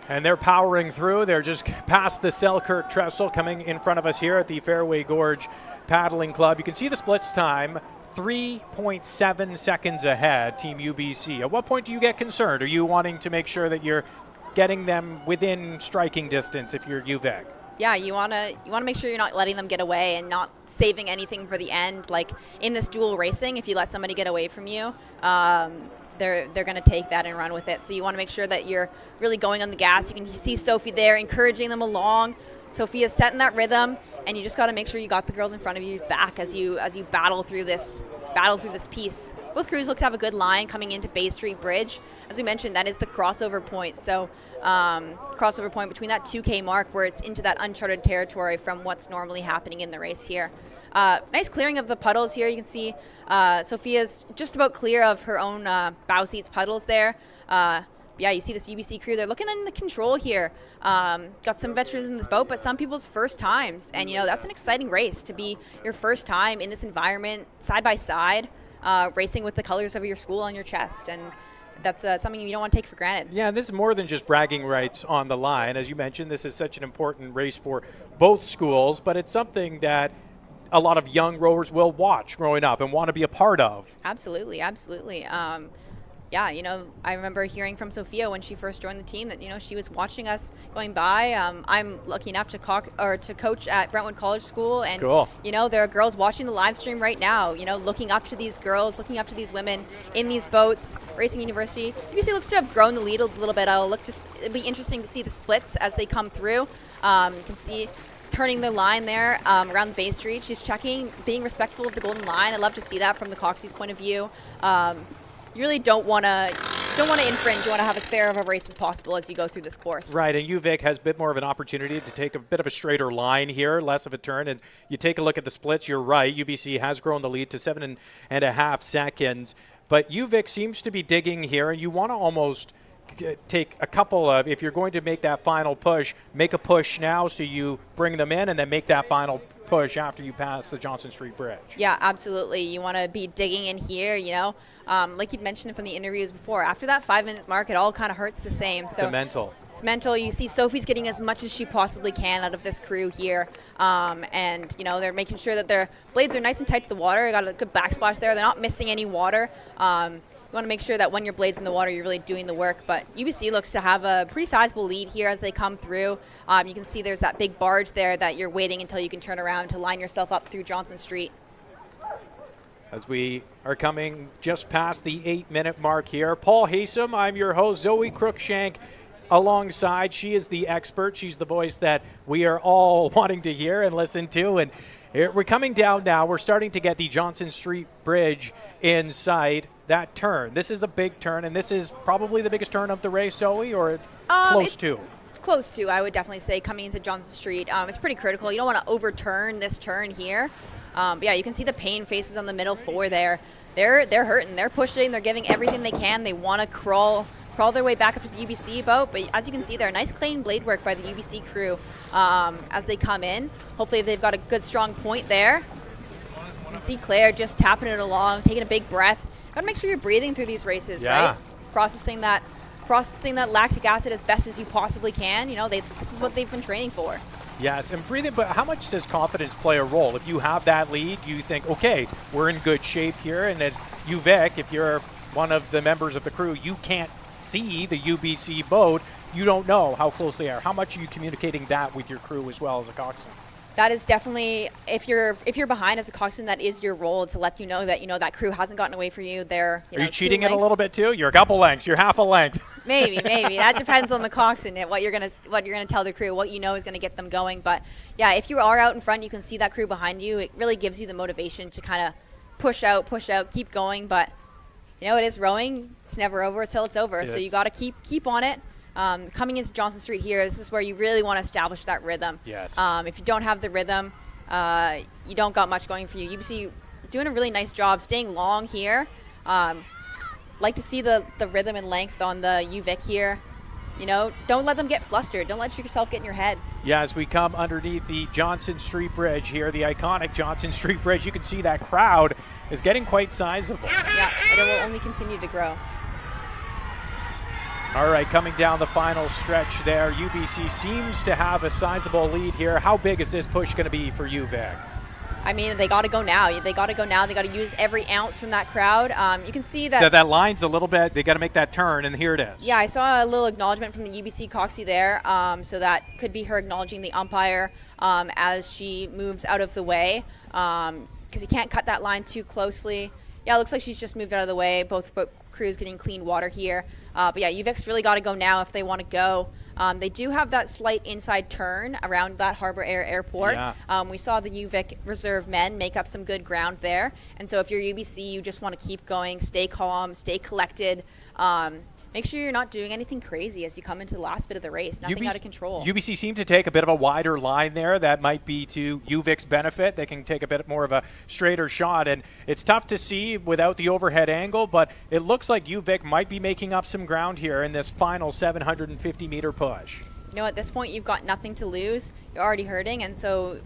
And they're powering through. They're just past the Selkirk trestle, coming in front of us here at the Fairway Gorge Paddling Club. You can see the splits time. 3.7 seconds ahead, Team UBC. At what point do you get concerned? Are you wanting to make sure that you're getting them within striking distance if you're UVic? Yeah, you want to make sure you're not letting them get away and not saving anything for the end. Like in this dual racing, if you let somebody get away from you, they're going to take that and run with it. So you want to make sure that you're really going on the gas. You can see Sophie there encouraging them along. Sophia's setting that rhythm, and you just got to make sure you got the girls in front of you back as you battle through this piece. Both crews look to have a good line coming into Bay Street Bridge. As we mentioned, that is the crossover point. So crossover point between that 2K mark where it's into that uncharted territory from what's normally happening in the race here. Nice clearing of the puddles here. You can see Sophia's just about clear of her own bow seats puddles there. Yeah, you see this UBC crew. They're looking in the control here. Got some veterans in this boat, but some people's first times. And, that's an exciting race to be your first time in this environment, side by side, racing with the colors of your school on your chest. And that's something you don't want to take for granted. Yeah, this is more than just bragging rights on the line. As you mentioned, this is such an important race for both schools, but it's something that a lot of young rowers will watch growing up and want to be a part of. Absolutely, absolutely. Yeah, I remember hearing from Sophia when she first joined the team that, she was watching us going by. I'm lucky enough to coach at Brentwood College School. And, cool. There are girls watching the live stream right now, looking up to these girls, looking up to these women in these boats, Racing University. UBC looks to have grown the lead a little bit. It'll be interesting to see the splits as they come through. You can see turning the line there around the Bay Street. She's checking, being respectful of the golden line. I love to see that from the Coxie's point of view. You really don't want to infringe. You want to have as fair of a race as possible as you go through this course. Right, and UVic has a bit more of an opportunity to take a bit of a straighter line here, less of a turn. And you take a look at the splits, you're right. UBC has grown the lead to 7.5 seconds. But UVic seems to be digging here, and you want to almost take a couple of, if you're going to make that final push, make a push now so you bring them in and then make that final push after you pass the Johnson Street Bridge. Yeah, absolutely. You want to be digging in here, like you'd mentioned from the interviews before. After that 5 minutes mark, it all kind of hurts the same. So it's mental. It's mental. You see Sophie's getting as much as she possibly can out of this crew here. And, they're making sure that their blades are nice and tight to the water. Got a good backsplash there. They're not missing any water. You want to make sure that when your blade's in the water, you're really doing the work. But UBC looks to have a pretty sizable lead here as they come through. You can see there's that big barge there that you're waiting until you can turn around to line yourself up through Johnson Street. As we are coming just past the 8-minute mark here, Paul Haysom, I'm your host, Zoe Cruikshank alongside. She is the expert. She's the voice that we are all wanting to hear and listen to. And we're coming down now. We're starting to get the Johnson Street Bridge in sight. That turn. This is a big turn, and this is probably the biggest turn of the race, Zoe, or close to? Close to, I would definitely say, coming into Johnson Street. It's pretty critical. You don't want to overturn this turn here. But yeah, you can see the pain faces on the middle four there. They're hurting. They're pushing. They're giving everything they can. They want to crawl their way back up to the UBC boat. But as you can see there, nice clean blade work by the UBC crew as they come in. Hopefully they've got a good strong point there. You can see Claire just tapping it along, taking a big breath. Got to make sure you're breathing through these races, right? Processing that lactic acid as best as you possibly can. This is what they've been training for. Yes, and breathing, but how much does confidence play a role? If you have that lead, you think, okay, we're in good shape here, and at UVic, if you're one of the members of the crew, you can't see the UBC boat, you don't know how close they are. How much are you communicating that with your crew as well as a coxswain? That is definitely, if you're behind as a coxswain, that is your role to let you know that that crew hasn't gotten away from you. They're Are you cheating it a little bit too? You're a couple lengths. You're half a length. Maybe that depends on the coxswain, what you're gonna tell the crew, what is gonna get them going. But yeah, if you are out in front, you can see that crew behind you. It really gives you the motivation to kind of push out, keep going. But it is rowing. It's never over until it's over. So you got to keep on it. Coming into Johnson Street here, this is where you really want to establish that rhythm. Yes. If you don't have the rhythm, you don't got much going for you. UBC doing a really nice job staying long here. Like to see the rhythm and length on the UVic here. Don't let them get flustered. Don't let yourself get in your head. Yeah, as we come underneath the Johnson Street Bridge here, the iconic Johnson Street Bridge, you can see that crowd is getting quite sizable. Yeah, and it will only continue to grow. All right, coming down the final stretch there, UBC seems to have a sizable lead here. How big is this push going to be for UVic? I mean, they got to go now. They got to use every ounce from that crowd. You can see that. So that line's a little bit, they got to make that turn, and here it is. Yeah, I saw a little acknowledgement from the UBC Coxie there. So that could be her acknowledging the umpire as she moves out of the way, because you can't cut that line too closely. Yeah, it looks like she's just moved out of the way. Both crews getting clean water here. But yeah, UVic's really got to go now if they want to go. They do have that slight inside turn around that Harbour Air Airport. Yeah. We saw the UVic reserve men make up some good ground there. And so if you're UBC, you just want to keep going, stay calm, stay collected. Make sure you're not doing anything crazy as you come into the last bit of the race. Nothing out of control. UBC seemed to take a bit of a wider line there. That might be to UVic's benefit. They can take a bit more of a straighter shot. And it's tough to see without the overhead angle, but it looks like UVic might be making up some ground here in this final 750-meter push. At this point, you've got nothing to lose. You're already hurting. And so,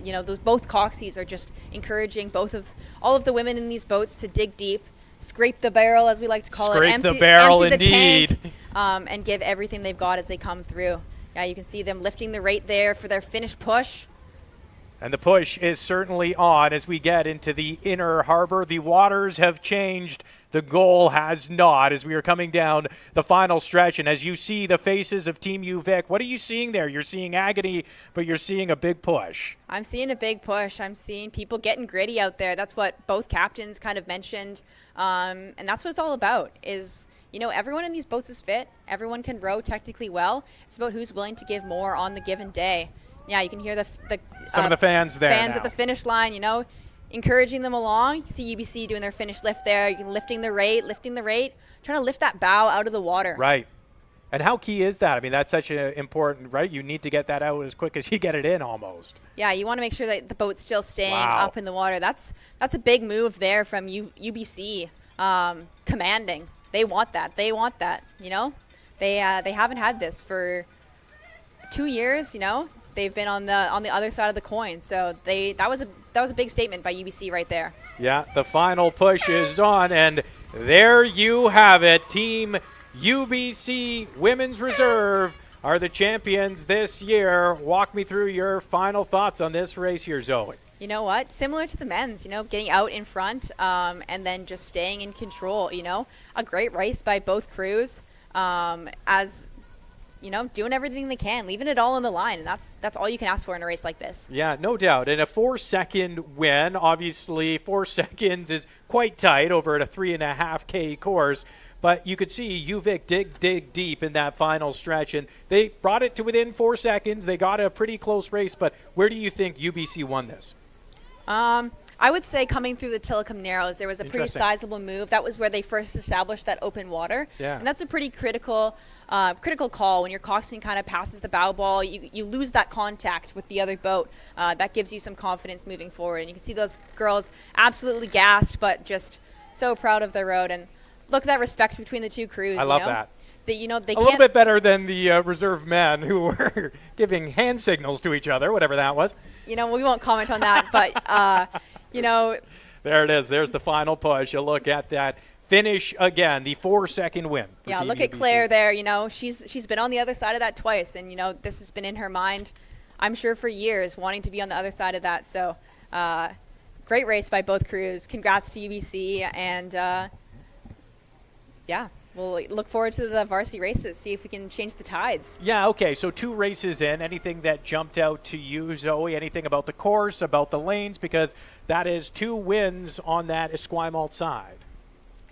those both coxies are just encouraging all of the women in these boats to dig deep, scrape the barrel, as we like to call it. Scrape the barrel, indeed. The tank, and give everything they've got as they come through. Yeah, you can see them lifting the rate there for their finish push. And the push is certainly on as we get into the Inner Harbour. The waters have changed. The goal has not as we are coming down the final stretch. And as you see the faces of Team UVic, what are you seeing there? You're seeing agony, but you're seeing a big push. I'm seeing a big push. I'm seeing people getting gritty out there. That's what both captains kind of mentioned. And that's what it's all about is, everyone in these boats is fit. Everyone can row technically well. It's about who's willing to give more on the given day. Yeah, you can hear some of the fans there fans now at the finish line, encouraging them along. You can see UBC doing their finish lift there. You can lifting the rate, trying to lift that bow out of the water. Right. And how key is that? I mean, that's such an important, right? You need to get that out as quick as you get it in almost. Yeah, you want to make sure that the boat's still staying up in the water. That's a big move there from UBC commanding. They want that. They haven't had this for 2 years, They've been on the other side of the coin. So that was a big statement by UBC right there. Yeah, the final push is on, and there you have it. Team UBC Women's Reserve are the champions this year. Walk me through your final thoughts on this race here, Zoe. You know what? Similar to the men's, getting out in front and then just staying in control. A great race by both crews as doing everything they can, leaving it all on the line, and that's all you can ask for in a race like this. Yeah, no doubt. And a 4-second win, obviously 4 seconds is quite tight over at a 3.5K course, but you could see UVic dig deep in that final stretch, and they brought it to within 4 seconds. They got a pretty close race, but where do you think UBC won this? I would say coming through the Tillicum Narrows, there was a pretty sizable move. That was where they first established that open water. Yeah. And that's a pretty critical call when your coxswain kind of passes the bow ball. You lose that contact with the other boat. That gives you some confidence moving forward. And you can see those girls absolutely gassed, but just so proud of their road. And look at that respect between the two crews. I love that. They a little bit better than the reserve men who were giving hand signals to each other, whatever that was. We won't comment on that, but there it is. There's the final push. You look at that finish again, the 4-second win. Yeah, look at Claire there. She's been on the other side of that twice, and this has been in her mind, I'm sure, for years, wanting to be on the other side of that. So, great race by both crews. Congrats to UBC, and yeah. we'll look forward to the varsity races, see if we can change the tides. Yeah, okay, so 2 races in. Anything that jumped out to you, Zoe? Anything about the course, about the lanes? Because that is 2 wins on that Esquimalt side.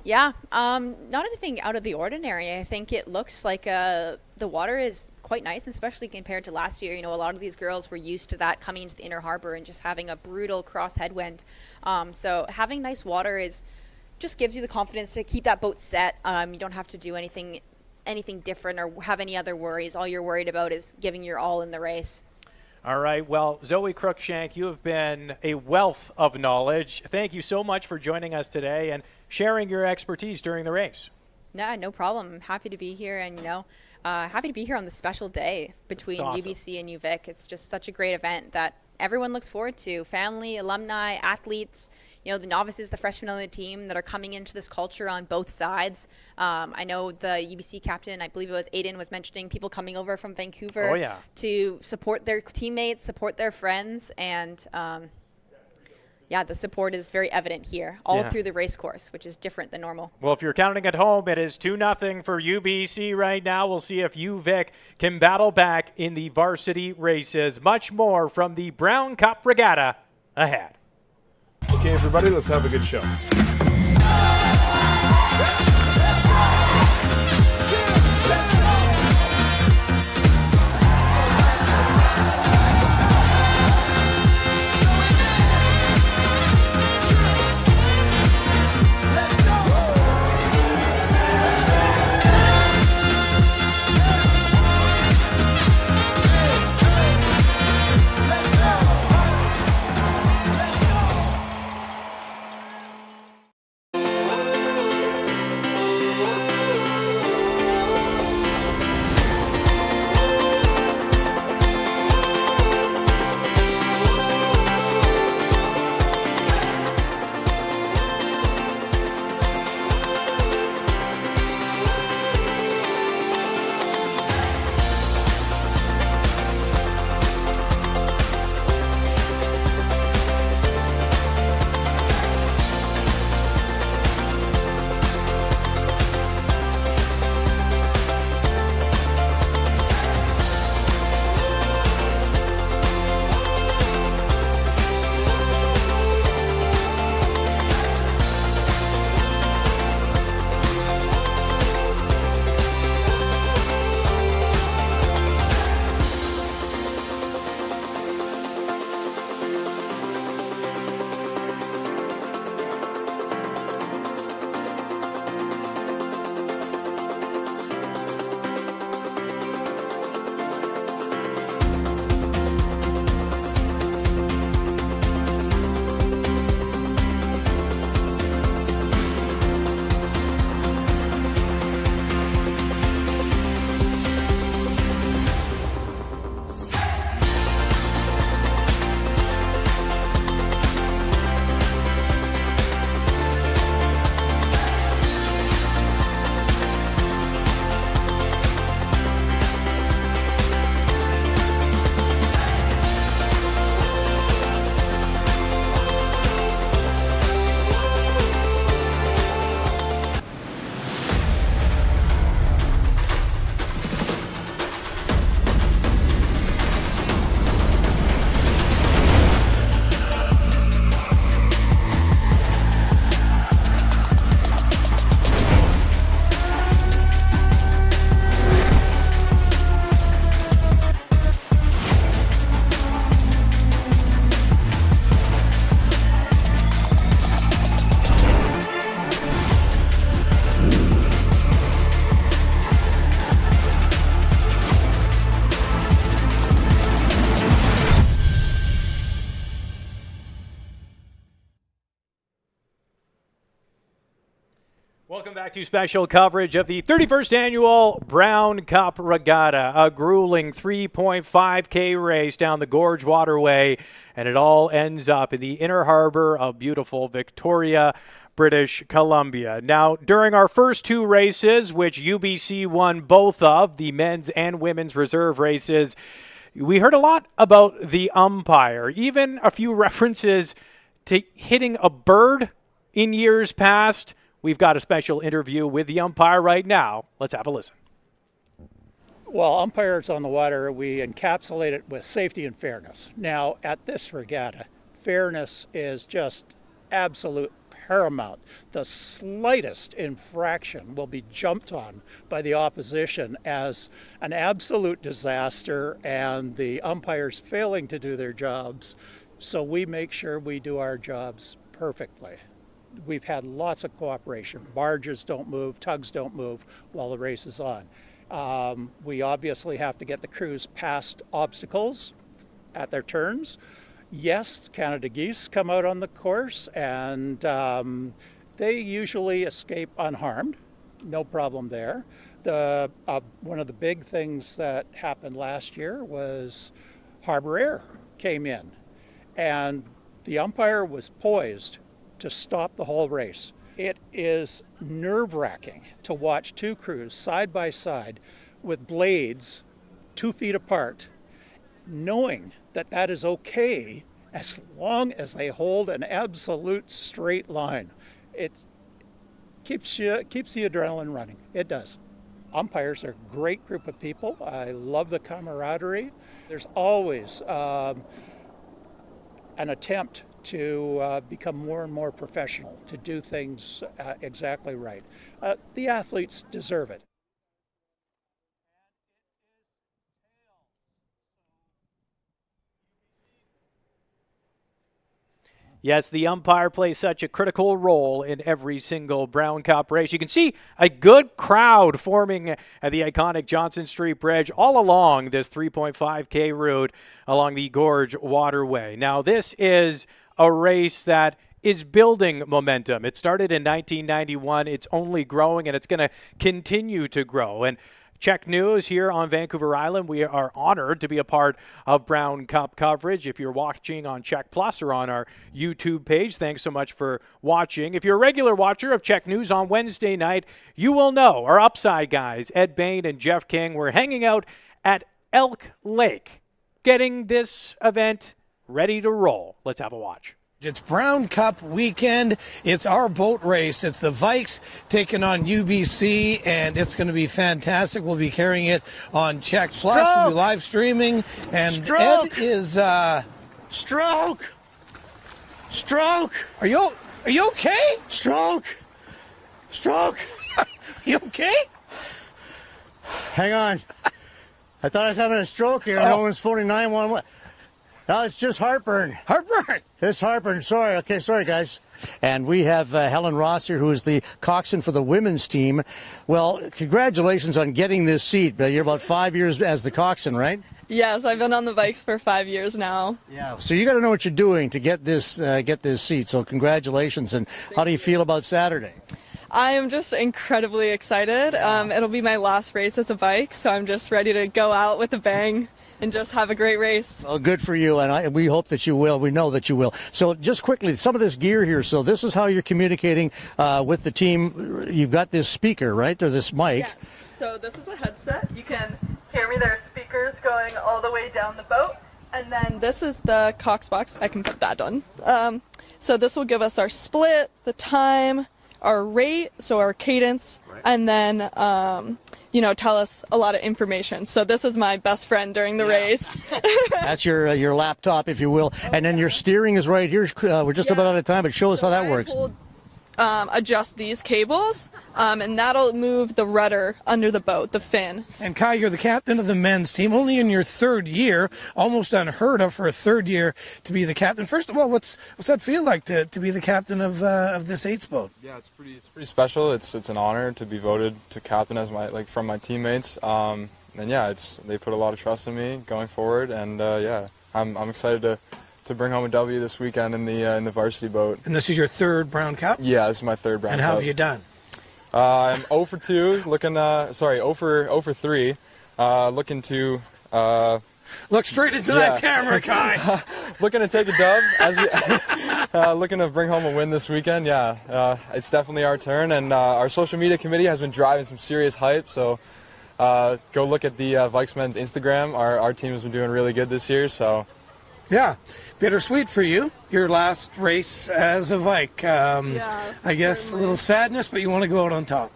Yeah, not anything out of the ordinary. I think it looks like the water is quite nice, especially compared to last year. You know, a lot of these girls were used to that coming into the Inner Harbour and just having a brutal cross headwind. So having nice water just gives you the confidence to keep that boat set. You don't have to do anything different or have any other worries. All you're worried about is giving your all in the race. All right. Well, Zoe Cruikshank, you have been a wealth of knowledge. Thank you so much for joining us today and sharing your expertise during the race. Yeah, no problem. I'm happy to be here, and happy to be here on this special day between awesome. UBC and UVic. It's just such a great event that everyone looks forward to. Family, alumni, athletes, the novices, the freshmen on the team that are coming into this culture on both sides. I know the UBC captain, I believe it was Aiden, was mentioning people coming over from Vancouver to support their teammates, support their friends, and the support is very evident here all through the race course, which is different than normal. Well, if you're counting at home, it is 2-0 for UBC right now. We'll see if UVic can battle back in the varsity races. Much more from the Brown Cup Regatta ahead. Okay, everybody, let's have a good show. Welcome back to special coverage of the 31st Annual Brown Cup Regatta, a grueling 3.5K race down the Gorge Waterway, and it all ends up in the Inner Harbour of beautiful Victoria, British Columbia. Now, during our first 2 races, which UBC won both of, the men's and women's reserve races, we heard a lot about the umpire, even a few references to hitting a bird in years past. we've got a special interview with the umpire right now. Let's have a listen. Well, umpires on the water, we encapsulate it with safety and fairness. Now, at this regatta, fairness is just absolute paramount. The slightest infraction will be jumped on by the opposition as an absolute disaster and the umpires failing to do their jobs. So we make sure we do our jobs perfectly. We've had lots of cooperation. Barges don't move, tugs don't move while the race is on. We obviously have to get the crews past obstacles at their turns. Yes, Canada geese come out on the course, and they usually escape unharmed. No problem there. One of the big things that happened last year was Harbour Air came in, and the umpire was poised to stop the whole race. It is nerve-wracking to watch two crews side by side with blades 2 feet apart, knowing that that is okay as long as they hold an absolute straight line. It keeps the adrenaline running. It does. Umpires are a great group of people. I love the camaraderie. There's always an attempt to become more and more professional, to do things exactly right. The athletes deserve it. Yes, the umpire plays such a critical role in every single Brown Cup race. You can see a good crowd forming at the iconic Johnson Street Bridge all along this 3.5K route along the Gorge waterway. Now, this is a race that is building momentum. It started in 1991. It's only growing, and it's going to continue to grow. And Czech News here on Vancouver Island, we are honored to be a part of Brown Cup coverage. If you're watching on Czech Plus or on our YouTube page, thanks so much for watching. If you're a regular watcher of Czech News on Wednesday night, you will know our Upside guys, Ed Bain and Jeff King, were hanging out at Elk Lake, getting this event ready to roll. Let's have a watch. It's Brown Cup weekend. It's our boat race. It's the Vikes taking on UBC, and it's going to be fantastic. We'll be carrying it on Czech Plus. We'll be live streaming. And Ed is Stroke. Are you okay? Stroke. You okay? Hang on. I thought I was having a stroke here. No one's phoning 911. No, it's just heartburn. Heartburn? It's heartburn. Sorry. Okay, sorry, guys. And we have Helen Ross here, who is the coxswain for the women's team. Well, congratulations on getting this seat. You're about 5 years as the coxswain, right? Yes, I've been on the bikes for 5 years now. Yeah. So you got to know what you're doing to get this seat. So congratulations. And how do you feel about Saturday? I am just incredibly excited. It'll be my last race as a bike, so I'm just ready to go out with a bang and just have a great race. Well, good for you, and we hope that you will. We know that you will. So just quickly, some of this gear here. So this is how you're communicating with the team. You've got this speaker, right, or this mic. Yes. So this is a headset. You can hear me. There are speakers going all the way down the boat. And then this is the Cox box. I can put that on. So this will give us our split, the time, our rate, so our cadence, right, and then tell us a lot of information. So this is my best friend during the race. That's your laptop, if you will. And then your steering is right here. We're just about out of time, but show us how that works. Adjust these cables, and that'll move the rudder under the boat, the fin. And Kai, you're the captain of the men's team, only in your third year, almost unheard of for a third year to be the captain. First of all, what's that feel like to be the captain of this eights boat? Yeah, it's pretty special. It's an honor to be voted to captain as from my teammates. And yeah, they put a lot of trust in me going forward, and I'm excited to bring home a W this weekend in the varsity boat. And this is your third Brown Cup? Yeah, this is my third Brown Cup. And how have you done? I'm 0 for 2, 0 for 3, looking to... Look straight into that camera, Kai! Looking to take a dub, looking to bring home a win this weekend, yeah. It's definitely our turn, and our social media committee has been driving some serious hype, so go look at the Vikes men's Instagram. Our team has been doing really good this year, so... Yeah, bittersweet for you. Your last race as a Vike. I guess certainly. A little sadness, but you want to go out on top.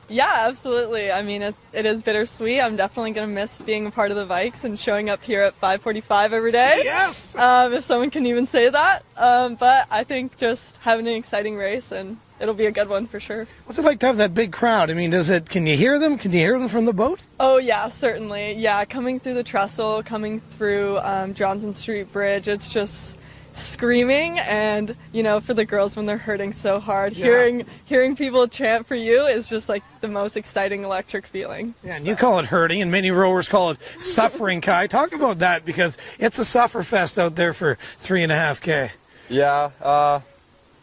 Yeah, absolutely. I mean, it is bittersweet. I'm definitely going to miss being a part of the Vikes and showing up here at 5:45 every day. Yes! If someone can even say that. But I think just having an exciting race, and it'll be a good one for sure. What's it like to have that big crowd? I mean, can you hear them? Can you hear them from the boat? Oh, yeah, certainly. Yeah, coming through the trestle, coming through Johnson Street Bridge, it's just screaming. And, for the girls when they're hurting so hard, hearing people chant for you is just like the most exciting electric feeling. Yeah, and you call it hurting, and many rowers call it suffering, Kai. Talk about that, because it's a suffer fest out there for 3.5K. Yeah,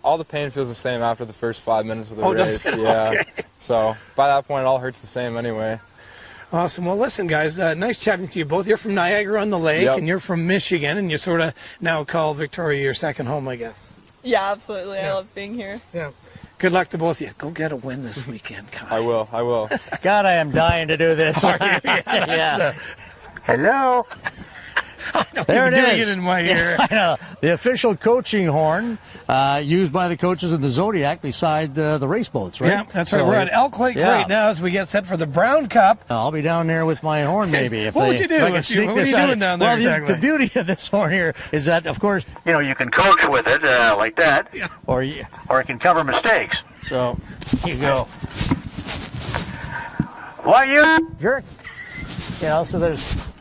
all the pain feels the same after the first 5 minutes of the race. Does it? Yeah. Okay. So by that point, it all hurts the same anyway. Awesome. Well, listen, guys, nice chatting to you both. You're from Niagara-on-the-Lake, Yep. and you're from Michigan, and you sort of now call Victoria your second home, I guess. Yeah, absolutely. Yeah. I love being here. Yeah. Good luck to both of you. Go get a win this weekend, Kai. I will. God, I am dying to do this. Yeah. Hello. There it doing is. it in my ear. I know. The official coaching horn used by the coaches in the Zodiac beside the race boats, right? Yeah, that's right. We're at Elk Lake right now as we get set for the Brown Cup. I'll be down there with my horn, maybe. What would you do? What are you doing down there exactly? The beauty of this horn here is that, of course, you can coach with it like that, or it can cover mistakes. So, here you go. Why you jerk? So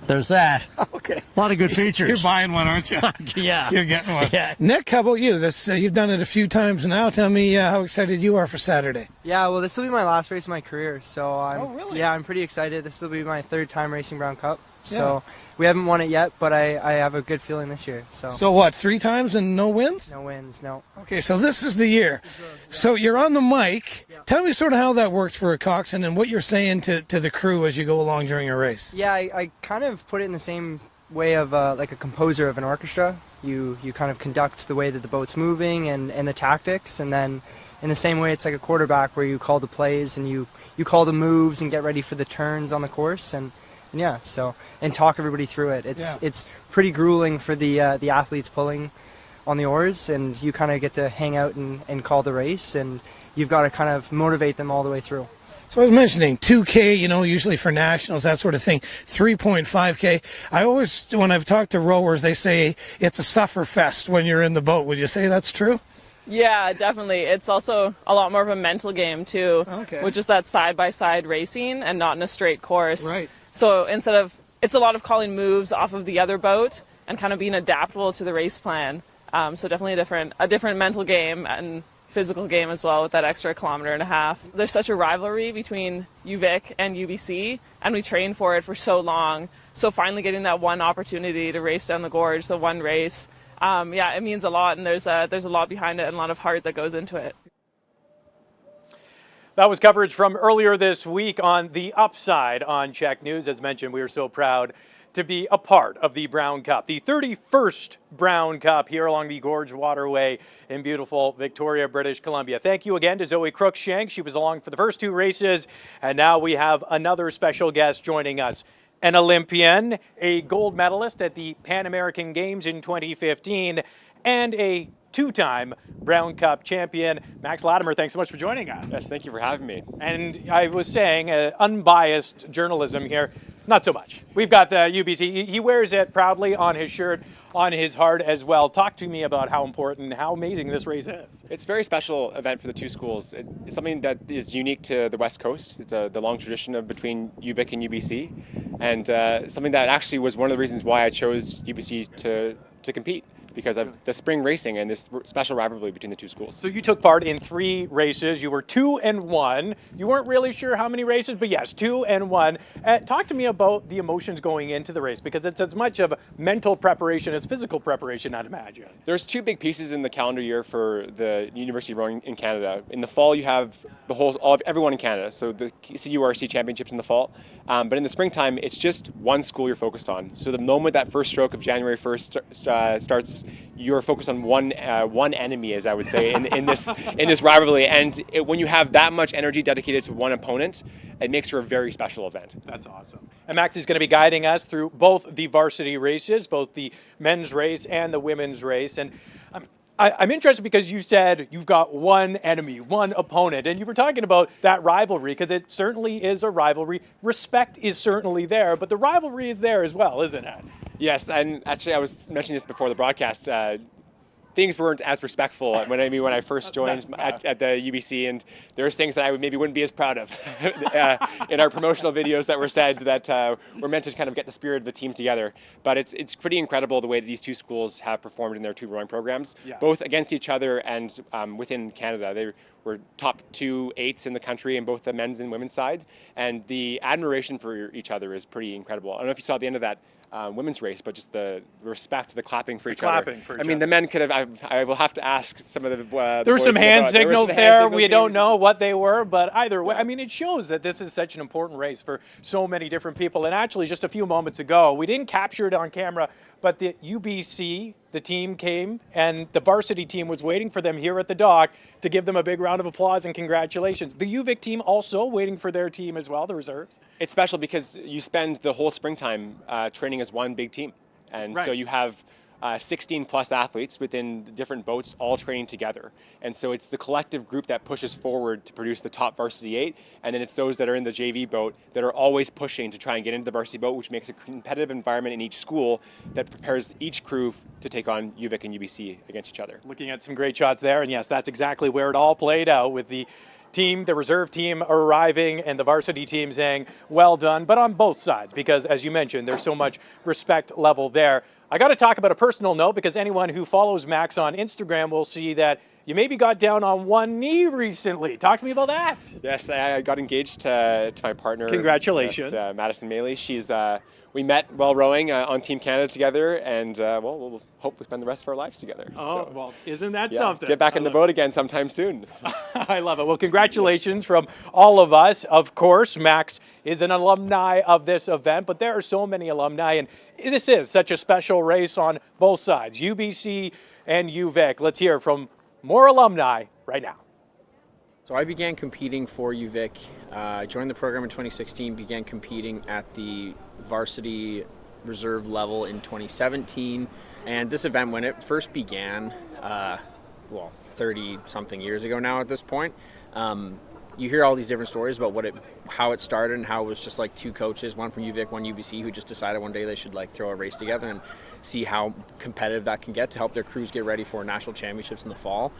there's that. Okay. A lot of good features. You're buying one, aren't you? Yeah. You're getting one. Yeah. Nick, how about you? You've done it a few times now. Tell me how excited you are for Saturday. Yeah, well, this will be my last race of my career, so really? I'm pretty excited. This will be my third time racing Brown Cup, so we haven't won it yet, but I have a good feeling this year. So what, 3 times and no wins? No wins, no. Okay, so this is the year. So you're on the mic. Yeah. Tell me sort of how that works for a coxswain and what you're saying to the crew as you go along during a race. Yeah, I kind of put it in the same way of like a composer of an orchestra. You kind of conduct the way that the boat's moving and the tactics, and then in the same way it's like a quarterback where you call the plays and you call the moves and get ready for the turns on the course and talk everybody through it. It's pretty grueling for the athletes pulling on the oars, and you kind of get to hang out and call the race, and you've got to kind of motivate them all the way through. So I was mentioning 2K, usually for nationals, that sort of thing, 3.5K. I always, when I've talked to rowers, they say it's a suffer fest when you're in the boat. Would you say that's true? Yeah, definitely. It's also a lot more of a mental game, too, which is that side-by-side racing and not in a straight course. Right. So it's a lot of calling moves off of the other boat and kind of being adaptable to the race plan. So definitely a different mental game and physical game as well with that extra 1.5 kilometers. There's such a rivalry between UVic and UBC, and we trained for it for so long. So finally getting that one opportunity to race down the gorge, the one race, it means a lot, and there's a lot behind it and a lot of heart that goes into it. That was coverage from earlier this week on The Upside on Czech News. As mentioned, we are so proud to be a part of the Brown Cup, the 31st Brown Cup here along the Gorge Waterway in beautiful Victoria, British Columbia. Thank you again to Zoe Crookshank. She was along for the first 2 races, and now we have another special guest joining us. An Olympian, a gold medalist at the Pan American Games in 2015, and a 2-time Brown Cup champion. Max Latimer, thanks so much for joining us. Yes, thank you for having me. And I was saying, unbiased journalism here, not so much. We've got the UBC. He wears it proudly on his shirt, on his heart as well. Talk to me about how important, how amazing this race is. It's a very special event for the 2 schools. It's something that is unique to the West Coast. It's the long tradition of between UVic and UBC, and something that actually was one of the reasons why I chose UBC to compete, because of the spring racing and this special rivalry between the 2 schools. So you took part in 3 races. You were 2-1. You weren't really sure how many races, but yes, 2-1. Talk to me about the emotions going into the race, because it's as much of mental preparation as physical preparation, I'd imagine. There's 2 big pieces in the calendar year for the University Rowing in Canada. In the fall, you have everyone in Canada, so the CURC championships in the fall. But in the springtime, it's just one school you're focused on. So the moment that first stroke of January 1st starts you're focused on one enemy, as I would say, in this rivalry. And when you have that much energy dedicated to one opponent, it makes for a very special event. That's awesome. And Max is going to be guiding us through both the varsity races, both the men's race and the women's race. And I'm interested because you said you've got one enemy, one opponent, and you were talking about that rivalry because it certainly is a rivalry. Respect is certainly there, but the rivalry is there as well, isn't it? Yes, and actually I was mentioning this before the broadcast. Things weren't as respectful when I first joined at the UBC, and there was things that I maybe wouldn't be as proud of in our promotional videos that were said that were meant to kind of get the spirit of the team together. But it's pretty incredible the way that these two schools have performed in their two rowing programs, both against each other and within Canada. They were top 2 8s in the country in both the men's and women's side, and the admiration for each other is pretty incredible. I don't know if you saw at the end of that women's race, but just the respect, the clapping for each other. I mean, the men could have, I will have to ask some of the there were some hand signals there. We don't know what they were, but either way, I mean, it shows that this is such an important race for so many different people. And actually, just a few moments ago, we didn't capture it on camera, but the UBC, the team came, and the varsity team was waiting for them here at the dock to give them a big round of applause and congratulations. The UVic team also waiting for their team as well, the reserves. It's special because you spend the whole springtime training as one big team. And so you have 16 plus athletes within the different boats all training together. And so it's the collective group that pushes forward to produce the top varsity 8. And then it's those that are in the JV boat that are always pushing to try and get into the varsity boat, which makes a competitive environment in each school that prepares each crew to take on UVic and UBC against each other. Looking at some great shots there. And yes, that's exactly where it all played out with the team, the reserve team arriving and the varsity team saying, well done, but on both sides, because as you mentioned, there's so much respect level there. I got to talk about a personal note because anyone who follows Max on Instagram will see that you maybe got down on one knee recently. Talk to me about that. Yes, I got engaged to my partner. Congratulations. Madison Maley. We met while rowing on Team Canada together, and we'll hope we spend the rest of our lives together. Oh, well, isn't that something? Get back in the boat again sometime soon. I love it. Well, congratulations from all of us. Of course, Max is an alumni of this event, but there are so many alumni, and this is such a special race on both sides, UBC and UVic. Let's hear from more alumni right now. So I began competing for UVic. I joined the program in 2016, began competing at the varsity reserve level in 2017. And this event, when it first began, 30-something years ago now at this point, you hear all these different stories about how it started and how it was just like two coaches, one from UVic, one UBC, who just decided one day they should like throw a race together and see how competitive that can get to help their crews get ready for national championships in the fall.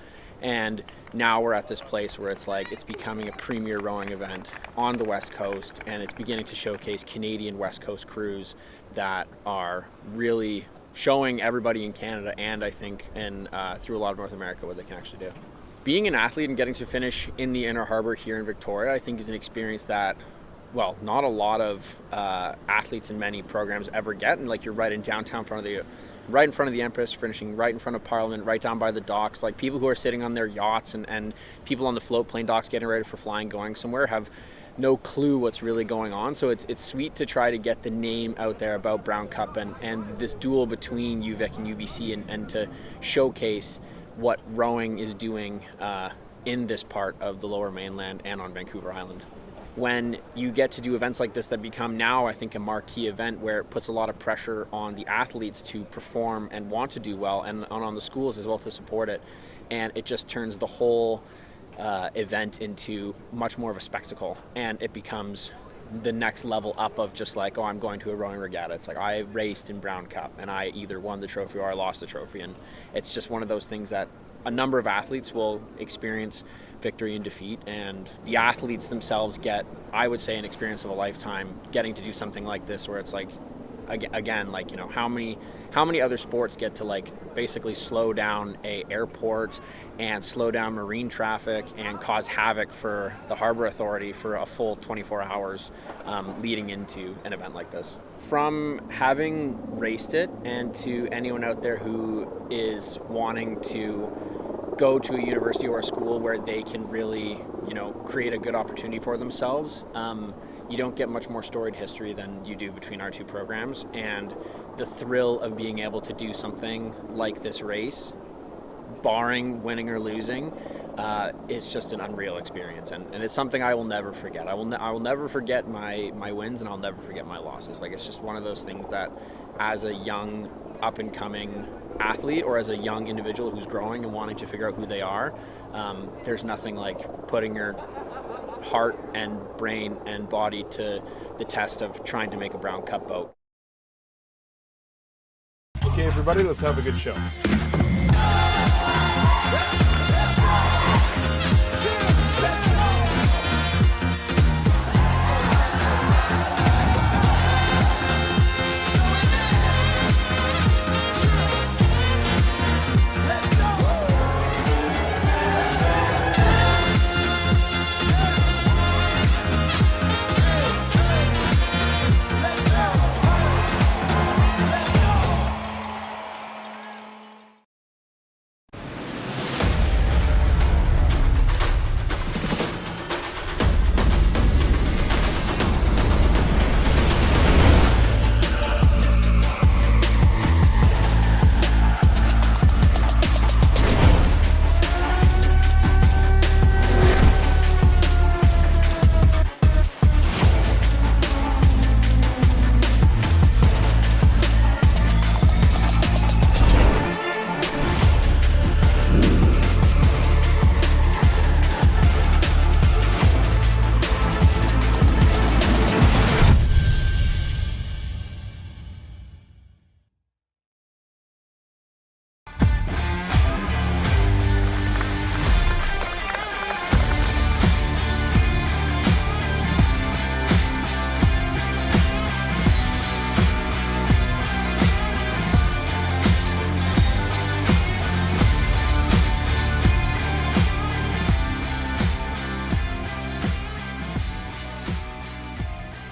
And now we're at this place where it's like it's becoming a premier rowing event on the West Coast, and it's beginning to showcase Canadian West Coast crews that are really showing everybody in Canada and I think through a lot of North America what they can actually do. Being an athlete and getting to finish in the Inner Harbour here in Victoria, I think is an experience that, well, not a lot of athletes in many programs ever get. And like you're right in downtown right in front of the Empress, finishing right in front of Parliament, right down by the docks. Like people who are sitting on their yachts and people on the float plane docks getting ready for flying, going somewhere, have no clue what's really going on. So it's sweet to try to get the name out there about Brown Cup and this duel between UVic and UBC and to showcase what rowing is doing in this part of the Lower Mainland and on Vancouver Island. When you get to do events like this that become now, I think, a marquee event where it puts a lot of pressure on the athletes to perform and want to do well, and on the schools as well to support it, and it just turns the whole event into much more of a spectacle, and it becomes the next level up of just like, oh, I'm going to a rowing regatta. It's like I raced in Brown Cup and I either won the trophy or I lost the trophy, and it's just one of those things that a number of athletes will experience victory and defeat, and the athletes themselves get, I would say, an experience of a lifetime getting to do something like this where it's like, again, like, you know, how many other sports get to like basically slow down a airport and slow down marine traffic and cause havoc for the Harbour Authority for a full 24 hours leading into an event like this. From having raced it, and to anyone out there who is wanting to go to a university or a school where they can really, you know, create a good opportunity for themselves, you don't get much more storied history than you do between our two programs. And the thrill of being able to do something like this race, barring winning or losing, is just an unreal experience, and it's something I will never forget. I will never forget my wins, and I'll never forget my losses. Like, it's just one of those things that, as a young up and coming athlete, or as a young individual who's growing and wanting to figure out who they are, there's nothing like putting your heart and brain and body to the test of trying to make a Brown Cup boat. Okay, everybody, let's have a good show.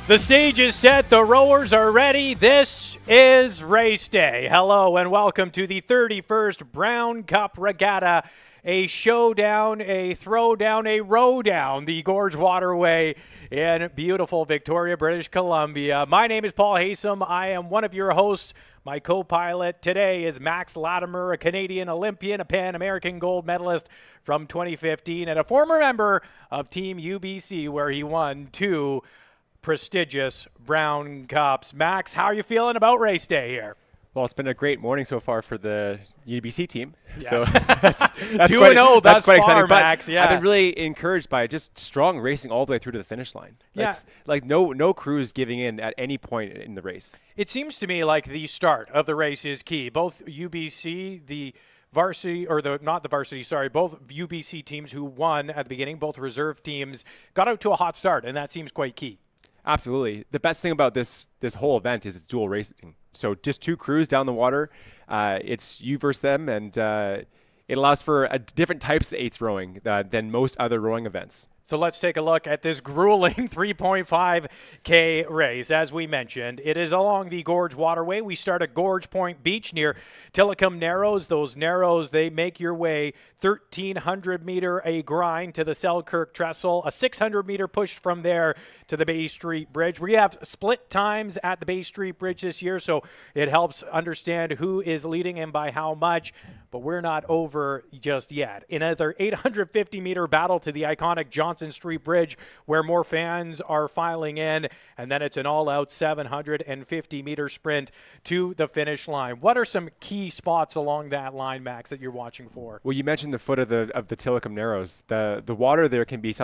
The stage is set. The rowers are ready. This is race day. Hello and welcome to the 31st Brown Cup Regatta. A showdown, a throwdown, a rowdown, the Gorge Waterway in beautiful Victoria, British Columbia. My name is Paul Haysom. I am one of your hosts. My co-pilot today is Max Latimer, a Canadian Olympian, a Pan American gold medalist from 2015, and a former member of Team UBC, where he won 2 prestigious Brown Cups. Max, how are you feeling about race day here? Well, it's been a great morning so far for the UBC team. Yes. So that's 2-0 thus quite far, exciting. Max. I've been really encouraged by just strong racing all the way through to the finish line. That's like no crews giving in at any point in the race. It seems to me like the start of the race is key. Both UBC, the varsity, or not the varsity, sorry, both UBC teams who won at the beginning, both reserve teams, got out to a hot start, and that seems quite key. Absolutely. The best thing about this whole event is it's dual racing. So just 2 crews down the water. It's you versus them, and it allows for different types of eights rowing than most other rowing events. So let's take a look at this grueling 3.5K race. As we mentioned, it is along the Gorge Waterway. We start at Gorge Point Beach near Tillicum Narrows. Those narrows, they make your way 1,300 meter a grind to the Selkirk Trestle, a 600 meter push from there to the Bay Street Bridge. We have split times at the Bay Street Bridge this year, so it helps understand who is leading and by how much. But we're not over just yet. Another 850 meter battle to the iconic Johnson Street Bridge, where more fans are filing in, and then it's an all-out 750 meter sprint to the finish line. What are some key spots along that line, Max, that you're watching for? Well, you mentioned the foot of the Tillicum Narrows. The water there can be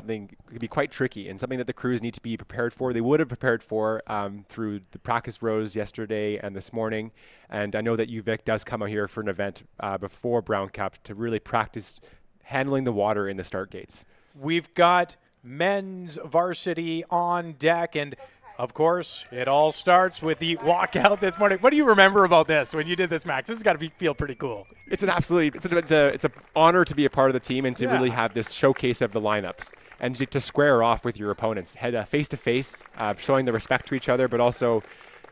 quite tricky, and something that the crews need to be prepared for. They would have prepared for through the practice rows yesterday and this morning. And I know that UVic does come out here for an event before Brown Cup to really practice handling the water in the start gates. We've got men's varsity on deck, and of course, it all starts with the walkout this morning. What do you remember about this when you did this, Max? This has got to feel pretty cool. It's an honor to be a part of the team and to really have this showcase of the lineups and to square off with your opponents, head face to face, showing the respect to each other, but also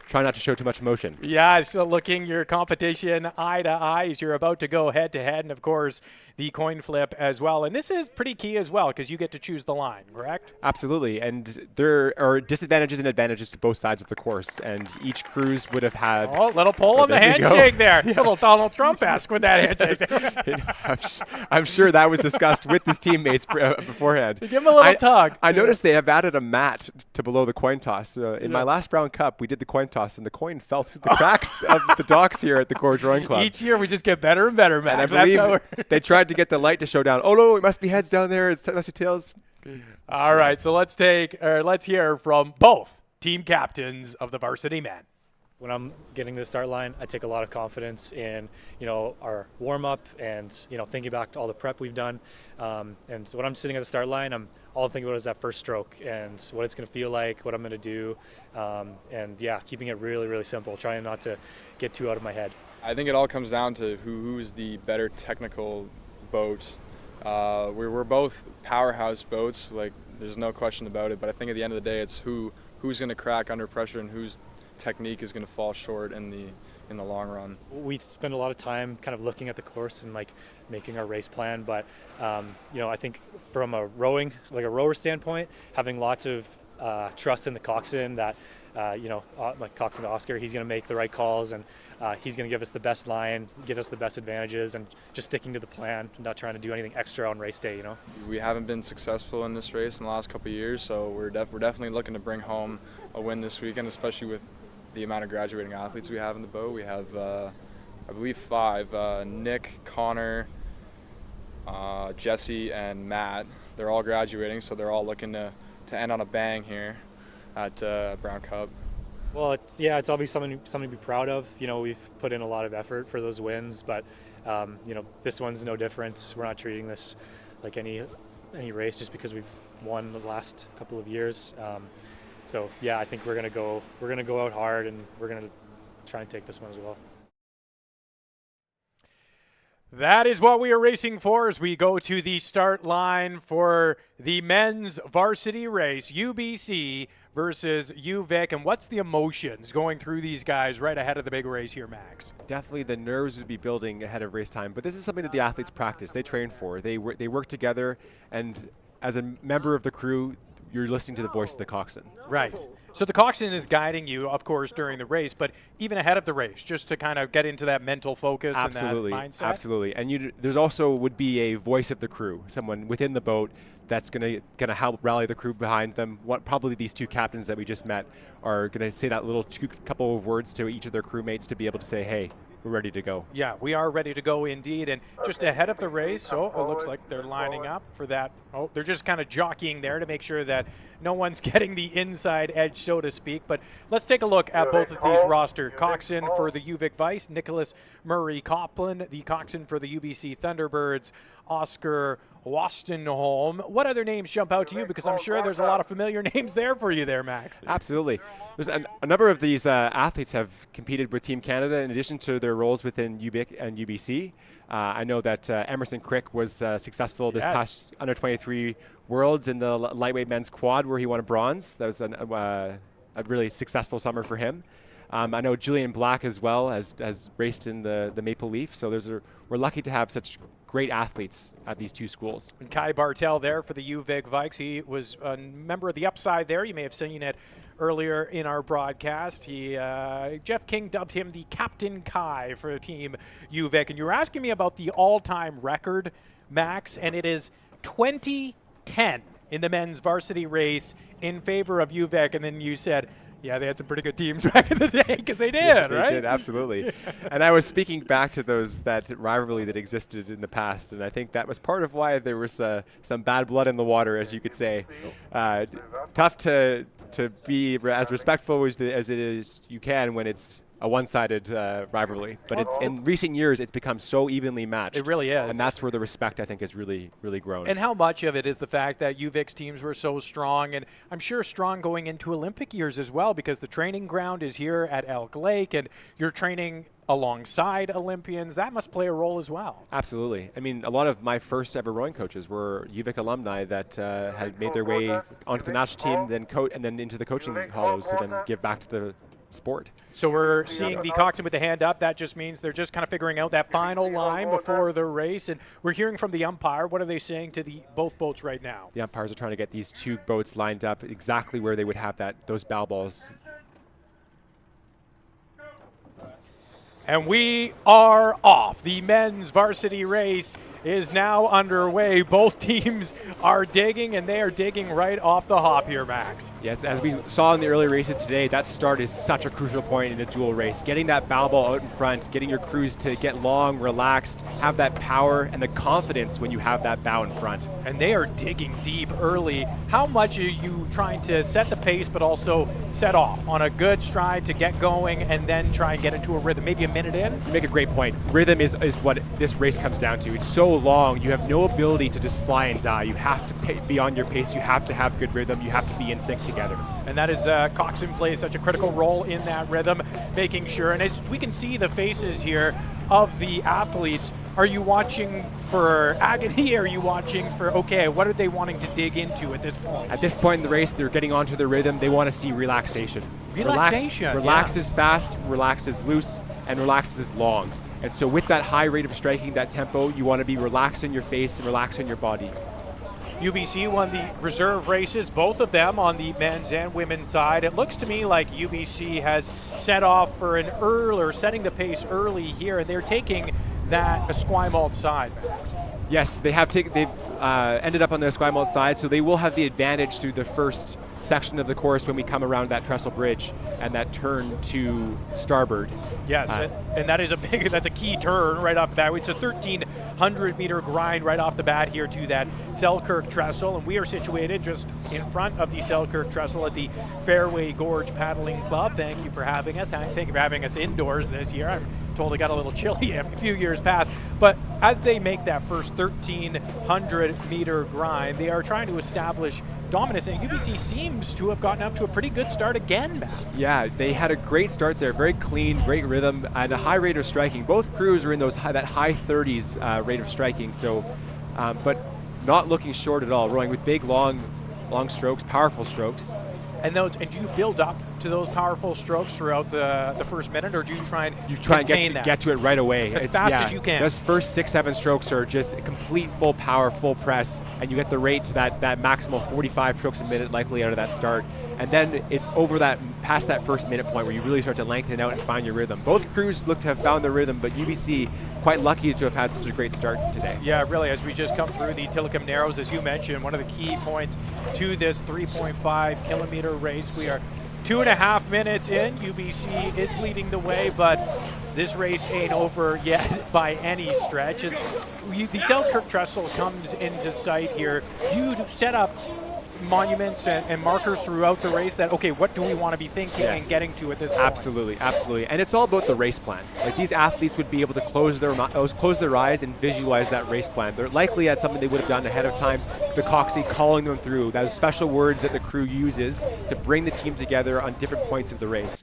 try not to show too much emotion. Yeah, so looking your competition eye to eye as you're about to go head to head, and of course the coin flip as well. And this is pretty key as well because you get to choose the line, correct? Absolutely, and there are disadvantages and advantages to both sides of the course, and each cruise would have had. Oh, little pull on the handshake there. Yeah. Little Donald Trump-esque with that handshake. I'm sure that was discussed with his teammates beforehand. Give him a little tug. I noticed they have added a mat to below the coin toss. In my last Brown Cup, we did the coin toss, and the coin fell through the cracks of the docks here at the Gorge Rowing Club. Each year we just get better and better, man. And I believe they tried to get the light to show down. Oh no, it must be heads down there. It must be tails. All right, so let's hear from both team captains of the varsity men. When I'm getting to the start line, I take a lot of confidence in, our warm-up and, thinking back to all the prep we've done. And so when I'm sitting at the start line, all I'm thinking about is that first stroke and what it's going to feel like, what I'm going to do. Keeping it really, really simple, trying not to get too out of my head. I think it all comes down to who's the better technical boat. We're both powerhouse boats, like there's no question about it. But I think at the end of the day, it's who's going to crack under pressure and whose technique is going to fall short in the long run. We spend a lot of time kind of looking at the course and making our race plan. But I think from a rower standpoint, having lots of trust in the coxswain that like coxswain Oscar, he's going to make the right calls and he's going to give us the best line, give us the best advantages, and just sticking to the plan, not trying to do anything extra on race day. We haven't been successful in this race in the last couple of years, so we're definitely looking to bring home a win this weekend, especially with the amount of graduating athletes we have in the boat. We have, I believe, 5: Nick, Connor, Jesse, and Matt. They're all graduating, so they're all looking to end on a bang here at Brown Cup. Well, it's obviously something to be proud of. We've put in a lot of effort for those wins, but this one's no different. We're not treating this like any race just because we've won the last couple of years. I think we're gonna go out hard, and we're gonna try and take this one as well. That is what we are racing for as we go to the start line for the men's varsity race, UBC versus UVic. And what's the emotions going through these guys right ahead of the big race here, Max? Definitely the nerves would be building ahead of race time, but this is something that the athletes practice, they train for. They work together, and as a member of the crew, you're listening to the voice of the coxswain. Right. So the coxswain is guiding you, of course, during the race, but even ahead of the race, just to kind of get into that mental focus and that mindset? Absolutely. And there's also would be a voice of the crew, someone within the boat that's going to help rally the crew behind them. Probably these two captains that we just met are going to say that little couple of words to each of their crewmates to be able to say, hey, we're ready to go. Yeah, we are ready to go indeed. And just ahead of the race, it looks like they're lining up for that. Oh, they're just kind of jockeying there to make sure that no one's getting the inside edge, so to speak. But let's take a look at both of these roster. Coxswain for the UVic Vice, Nicholas Murray Copland. The coxswain for the UBC Thunderbirds, Oscar Wostenholm. What other names jump out to you? Because I'm sure there's a lot of familiar names there for you there, Max. Absolutely. There's a number of these athletes have competed with Team Canada in addition to their roles within UVic and UBC. I know that Emerson Crick was successful this past under-23 Worlds in the lightweight men's quad where he won a bronze. That was a really successful summer for him. I know Julian Black as well has raced in the Maple Leaf, so we're lucky to have such great athletes at these two schools. And Kai Bartel there for the UVic Vikes. He was a member of the Upside there. You may have seen it earlier in our broadcast. Jeff King dubbed him the Captain Kai for Team UVic. And you were asking me about the all-time record, Max, and it is 2010 in the men's varsity race in favor of UVic. And then you said, yeah, they had some pretty good teams back in the day, because they did, right? They did, absolutely. And I was speaking back to that rivalry that existed in the past, and I think that was part of why there was some bad blood in the water, as you could say. Tough to be as respectful as it is you can when it's a one-sided rivalry. But it's in recent years, it's become so evenly matched. It really is. And that's where the respect, I think, has really, really grown. And how much of it is the fact that UVic's teams were so strong, and I'm sure strong going into Olympic years as well, because the training ground is here at Elk Lake, and you're training alongside Olympians. That must play a role as well. Absolutely. I mean, a lot of my first ever rowing coaches were UVic alumni that had made their way onto the national team, and then into the coaching hollows to then give back to sport. So we're seeing the coxswain with the hand up. That just means they're just kind of figuring out that final line before the race. And we're hearing from the umpire. What are they saying to both boats right now? The umpires are trying to get these two boats lined up exactly where they would have those bow balls. And we are off. The men's varsity race is now underway. Both teams are digging, and they are digging right off the hop here, Max. Yes, as we saw in the early races today, that start is such a crucial point in a dual race. Getting that bow ball out in front, getting your crews to get long, relaxed, have that power and the confidence when you have that bow in front. And they are digging deep early. How much are you trying to set the pace but also set off on a good stride to get going and then try and get into a rhythm, maybe a minute in? You make a great point. Rhythm is what this race comes down to. It's so long, you have no ability to just fly and die. You have to be on your pace. You have to have good rhythm. You have to be in sync together. And that is coxswain plays such a critical role in that rhythm, making sure. And as we can see the faces here of the athletes, are you watching for agony? Are you watching for, okay, what are they wanting to dig into at this point? At this point in the race, they're getting onto their rhythm. They want to see relaxation. Relaxation. Relaxed is fast, relaxed is loose, and relaxed is long. And so with that high rate of striking, that tempo, you want to be relaxed in your face and relaxed in your body. UBC won the reserve races, both of them on the men's and women's side. It looks to me like UBC has set off for setting the pace early here, and they're taking that Esquimalt side. Yes, they've ended up on the Esquimalt side, so they will have the advantage through the first section of the course when we come around that trestle bridge and that turn to starboard. Yes, and that is that's a key turn right off the bat. It's a 1,300-meter grind right off the bat here to that Selkirk trestle, and we are situated just in front of the Selkirk trestle at the Fairway Gorge Paddling Club. Thank you for having us. Thank you for having us indoors this year. I'm told it got a little chilly a few years past, but as they make that first 1,300-meter grind, they are trying to establish dominance, and UBC seems to have gotten up to a pretty good start again, Matt. Yeah, they had a great start there, very clean, great rhythm, and a high rate of striking. Both crews are in that high 30s rate of striking, so, but not looking short at all, rowing with big, long strokes, powerful strokes. And do you build up to those powerful strokes throughout the first minute, or do you try and get to it right away as fast as you can? Those first 6-7 strokes are just complete full power, full press, and you get the rate to that maximal 45 strokes a minute likely out of that start. And then it's past that first minute point where you really start to lengthen out and find your rhythm. Both crews look to have found their rhythm, but UBC quite lucky to have had such a great start today. Yeah, really, as we just come through the Tillicum Narrows, as you mentioned, one of the key points to this 3.5-kilometer race. We are 2.5 minutes in. UBC is leading the way, but this race ain't over yet by any stretch. As the Selkirk trestle comes into sight here, do you set up monuments and markers throughout the race that, okay, what do we want to be thinking and getting to at this point? Absolutely. And it's all about the race plan. Like, these athletes would be able to close their eyes and visualize that race plan. They're likely that's something they would have done ahead of time. The coxswain calling them through, those special words that the crew uses to bring the team together on different points of the race.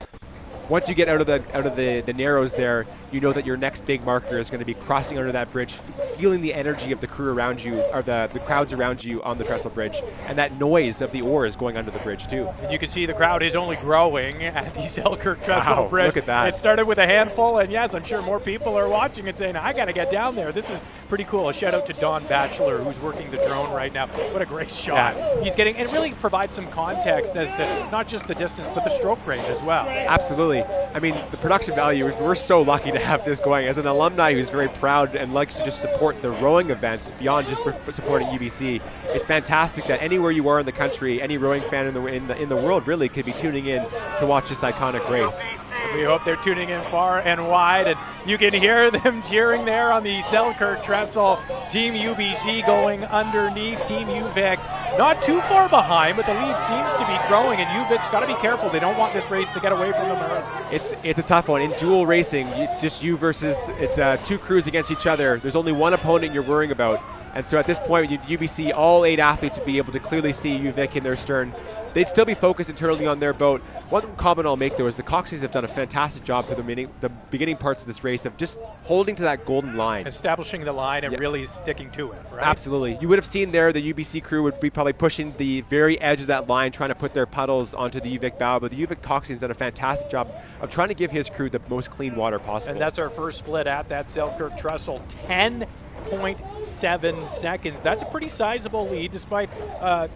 Once you get out of the narrows there, you know that your next big marker is going to be crossing under that bridge, feeling the energy of the crew around you, or the crowds around you on the trestle bridge, and that noise of the oars going under the bridge too. And you can see the crowd is only growing at the Selkirk trestle bridge. Look at that. It started with a handful, and yes, I'm sure more people are watching and saying, I got to get down there. This is pretty cool. A shout out to Don Batchelor, who's working the drone right now. What a great shot. Yeah. He's getting, it really provides some context as to not just the distance, but the stroke rate as well. Absolutely. I mean, the production value, we're so lucky to have this going. As an alumni who's very proud and likes to just support the rowing events beyond just supporting UBC, it's fantastic that anywhere you are in the country, any rowing fan in the world really could be tuning in to watch this iconic race. We hope they're tuning in far and wide, and you can hear them cheering there on the Selkirk trestle. Team UBC going underneath. Team UVic not too far behind, but the lead seems to be growing, and UVic's got to be careful. They don't want this race to get away from them. It's a tough one. In dual racing, it's just you versus, it's two crews against each other. There's only one opponent you're worrying about. And so at this point, UBC, all 8 athletes would be able to clearly see UVic in their stern. they'd still be focused internally on their boat. One comment I'll make, though, is the Coxies have done a fantastic job for the beginning parts of this race of just holding to that golden line. Establishing the line and really sticking to it, right? Absolutely. You would have seen there the UBC crew would be probably pushing the very edge of that line, trying to put their puddles onto the UVic bow, but the UVic Coxie has done a fantastic job of trying to give his crew the most clean water possible. And that's our first split at that Selkirk trestle, 10.7 seconds. That's a pretty sizable lead despite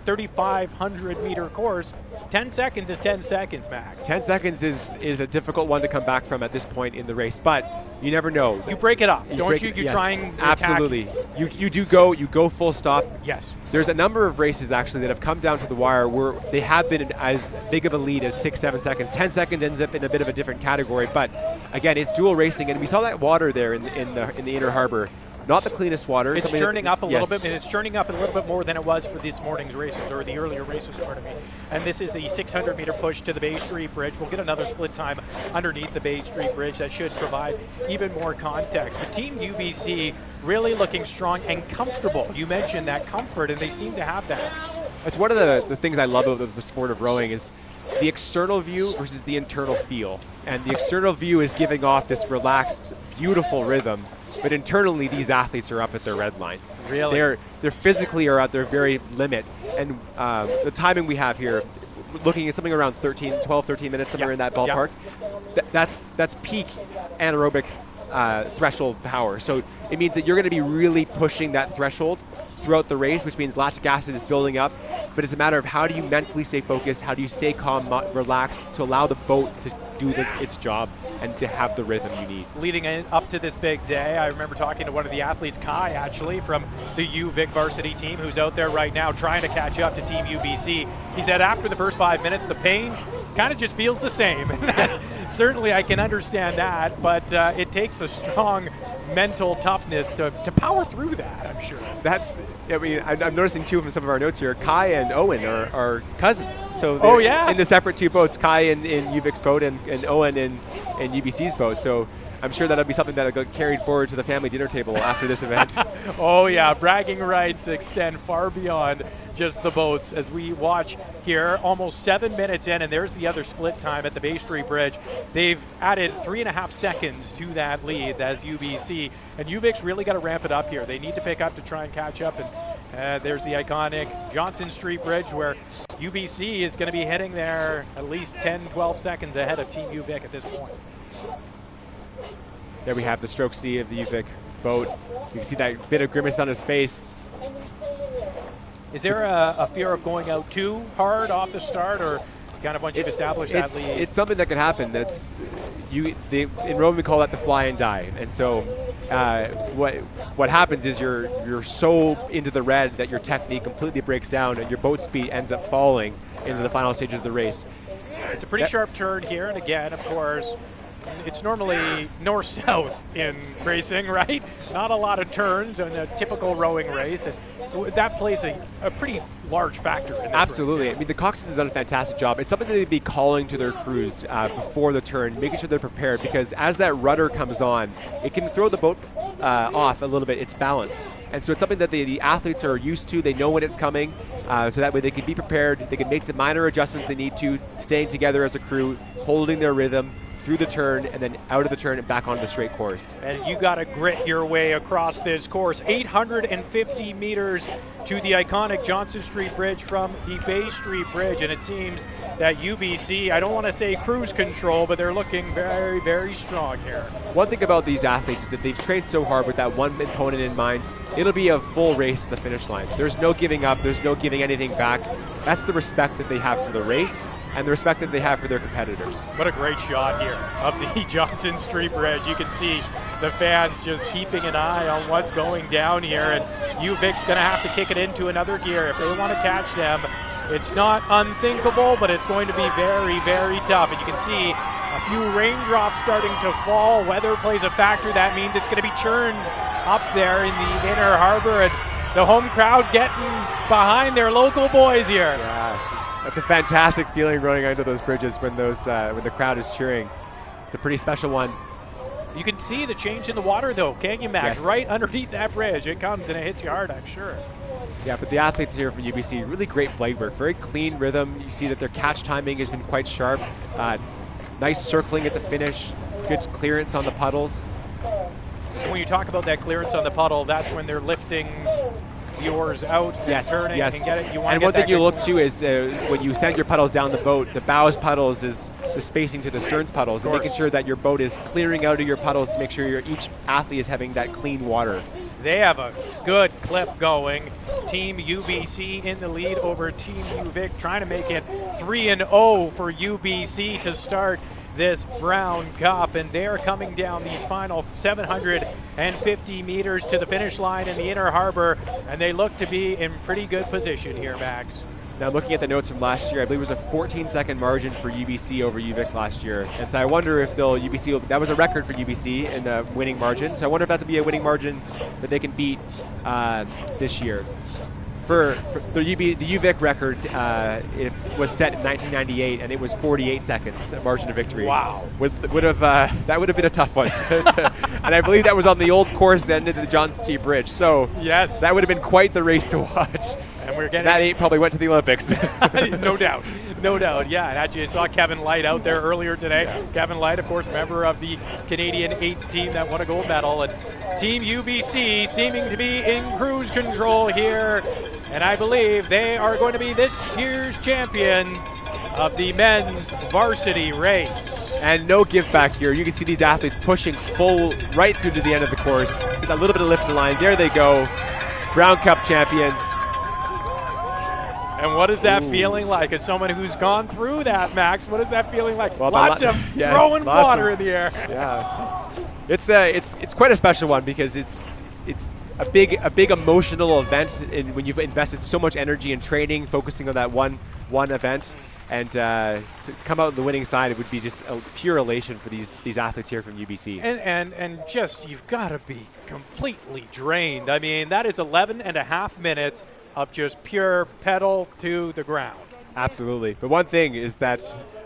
3,500 meter course. 10 seconds is 10 seconds, Max. 10 seconds is a difficult one to come back from at this point in the race, but you never know. You break it up, don't you? You yes, try and absolutely. attack. You go full stop. Yes. There's a number of races actually that have come down to the wire where they have been as big of a lead as 6-7 seconds. 10 seconds ends up in a bit of a different category, but again, it's dual racing, and we saw that water there in the Inner Harbour. Not the cleanest water. It's churning up a little bit, and it's churning up a little bit more than it was for this morning's races, or the earlier races, pardon me. And this is a 600-meter push to the Bay Street Bridge. We'll get another split time underneath the Bay Street Bridge that should provide even more context. But Team UBC really looking strong and comfortable. You mentioned that comfort, and they seem to have that. That's one of the things I love about the sport of rowing is the external view versus the internal feel. And the external view is giving off this relaxed, beautiful rhythm. But internally, these athletes are up at their red line. Really? They're physically are at their very limit. And the timing we have here, looking at something around 12, 13 minutes, somewhere in that ballpark, that's peak anaerobic threshold power. So it means that you're going to be really pushing that threshold throughout the race, which means lactic acid is building up. But it's a matter of how do you mentally stay focused, how do you stay calm, relaxed, to allow the boat to do its job and to have the rhythm you need. Leading up to this big day, I remember talking to one of the athletes, Kai, actually, from the UVic varsity team, who's out there right now trying to catch up to Team UBC. He said after the first 5 minutes, the pain kind of just feels the same. And that's certainly, I can understand that, but it takes a strong mental toughness to power through that, I'm sure. I'm noticing too from some of our notes here, Kai and Owen are cousins. So in the separate two boats, Kai in UVic's boat and Owen in UBC's boat. So I'm sure that'll be something that'll get carried forward to the family dinner table after this event. Oh yeah, bragging rights extend far beyond just the boats as we watch here, almost 7 minutes in, and there's the other split time at the Bay Street Bridge. They've added 3.5 seconds to that lead as UBC, and UVic's really got to ramp it up here. They need to pick up to try and catch up, and there's the iconic Johnson Street Bridge where UBC is going to be heading there at least 10-12 seconds ahead of Team UVic at this point. There we have the stroke C of the UVic boat. You can see that bit of grimace on his face. Is there a fear of going out too hard off the start, or kind of once you've established that lead? It's something that can happen. In rowing we call that the fly and die. And so what happens is you're so into the red that your technique completely breaks down and your boat speed ends up falling into the final stages of the race. It's a pretty sharp turn here, and again, of course, it's normally north-south in racing, right? Not a lot of turns in a typical rowing race, and that plays a pretty large factor in this Absolutely. race. I mean, the Coxes has done a fantastic job. It's something that they'd be calling to their crews before the turn, making sure they're prepared, because as that rudder comes on, it can throw the boat off a little bit, its balance. And so it's something that the athletes are used to. They know when it's coming, so that way they can be prepared. They can make the minor adjustments they need to, staying together as a crew, holding their rhythm through the turn, and then out of the turn and back onto the straight course. And you got to grit your way across this course. 850 meters to the iconic Johnson Street Bridge from the Bay Street Bridge, and it seems that UBC, I don't want to say cruise control, but they're looking very, very strong here. One thing about these athletes is that they've trained so hard with that one opponent in mind. It'll be a full race to the finish line. There's no giving up. There's no giving anything back. That's the respect that they have for the race and the respect that they have for their competitors. What a great shot here of the Johnson Street Bridge. You can see the fans just keeping an eye on what's going down here, and UVic's going to have to kick it into another gear if they want to catch them. It's not unthinkable, but it's going to be very, very tough. And you can see a few raindrops starting to fall. Weather plays a factor. That means it's going to be churned up there in the Inner Harbour, and the home crowd getting behind their local boys here. Yeah, that's a fantastic feeling running under those bridges when the crowd is cheering. It's a pretty special one. You can see the change in the water, though, can't you, Max? Yes. Right underneath that bridge. It comes and it hits you hard, I'm sure. Yeah, but the athletes here from UBC, really great blade work, very clean rhythm. You see that their catch timing has been quite sharp. Nice circling at the finish, good clearance on the puddles. When you talk about that clearance on the puddle, that's when they're lifting the oars out and turning and get it. And one thing you look to is when you send your puddles down the boat, the bows puddles is the spacing to the sterns puddles, and making sure that your boat is clearing out of your puddles to make sure each athlete is having that clean water. They have a good clip going. Team UBC in the lead over Team UVic, trying to make it 3-0 for UBC to start this Brown Cup, and they're coming down these final 750 meters to the finish line in the Inner Harbour, and they look to be in pretty good position here, Max. Now, looking at the notes from last year, I believe it was a 14-second margin for UBC over UVic last year, and so I wonder if that was a record for UBC in the winning margin, so I wonder if that will be a winning margin that they can beat this year. For the UVic record, it was set in 1998, and it was 48 seconds, a margin of victory. Wow. That would have been a tough one. And I believe that was on the old course that ended the Johnson Street Bridge. So yes, that would have been quite the race to watch. And we're getting that 8 probably went to the Olympics. No doubt. No doubt. Yeah, and actually I saw Kevin Light out there earlier today. Yeah. Kevin Light, of course, member of the Canadian 8s team that won a gold medal. And Team UBC seeming to be in cruise control here. And I believe they are going to be this year's champions of the men's varsity race. And no give back here. You can see these athletes pushing full right through to the end of the course. A little bit of lift in the line. There they go. Brown Cup champions. And what is that feeling like? As someone who's gone through that, Max, what is that feeling like? Well, lots of throwing water in the air. Yeah. It's quite a special one because it's a big emotional event, and when you've invested so much energy in training, focusing on that one event, and to come out on the winning side, it would be just a pure elation for these athletes here from UBC. And just, you've got to be completely drained. I mean, that is 11 and a half minutes of just pure pedal to the ground. Absolutely. But one thing is that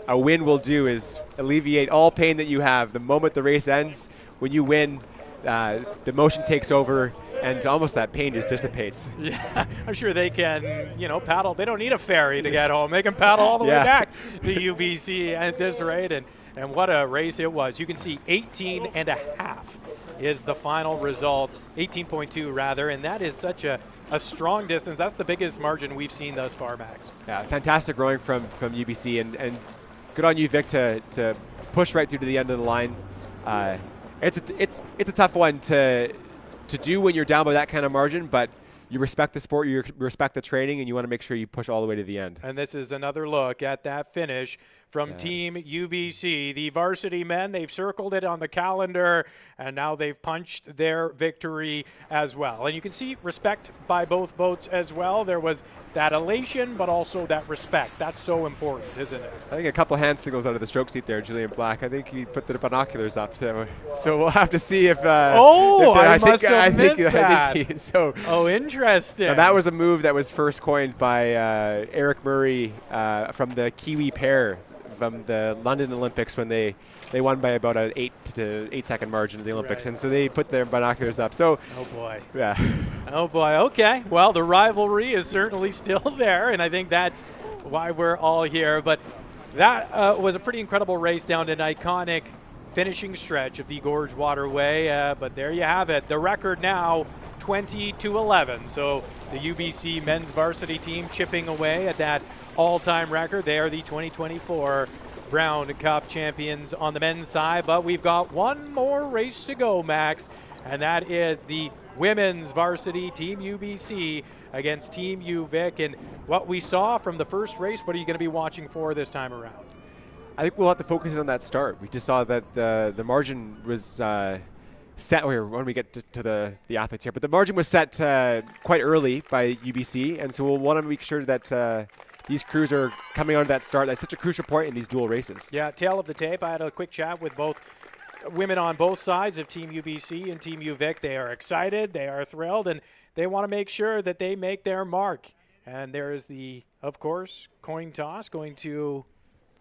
a win will do is alleviate all pain that you have. The moment the race ends, when you win, the motion takes over, and almost that pain just dissipates. Yeah, I'm sure they can, paddle. They don't need a ferry to get home. They can paddle all the way back to UBC at this rate, and what a race it was. You can see 18 and a half is the final result, 18.2 rather, and that is such a strong distance. That's the biggest margin we've seen thus far, Max. Yeah, fantastic rowing from UBC, and good on you, Vic, to push right through to the end of the line. It's a tough one to do when you're down by that kind of margin, but you respect the sport, you respect the training, and you want to make sure you push all the way to the end. And this is another look at that finish from Team UBC. The varsity men, they've circled it on the calendar, and now they've punched their victory as well. And you can see respect by both boats as well. There was that elation, but also that respect. That's so important, isn't it? I think a couple hand signals out of the stroke seat there, Julian Black. I think he put the binoculars up, so we'll have to see if. I must have missed that. Interesting. Now, that was a move that was first coined by Eric Murray from the Kiwi pair from the London Olympics when they won by about an 8 second margin of the Olympics, and so they put their binoculars up. So, oh boy, yeah, oh boy. Okay, well, the rivalry is certainly still there, and I think that's why we're all here. But that was a pretty incredible race down an iconic finishing stretch of the Gorge Waterway. But there you have it. The record now 20-11. So the UBC men's varsity team chipping away at that all-time record. They are the 2024 Brown Cup champions on the men's side, but we've got one more race to go, Max, and that is the women's varsity, Team UBC against Team UVic. And what we saw from the first race, what are you going to be watching for this time around? I think we'll have to focus on that start. We just saw that the margin was set when we get to the athletes here, but the margin was set quite early by UBC, and so we'll want to make sure that these crews are coming onto that start. That's such a crucial point in these dual races. Yeah, tail of the tape. I had a quick chat with both women on both sides of Team UBC and Team UVic. They are excited, they are thrilled, and they want to make sure that they make their mark. And there is the, of course, coin toss going to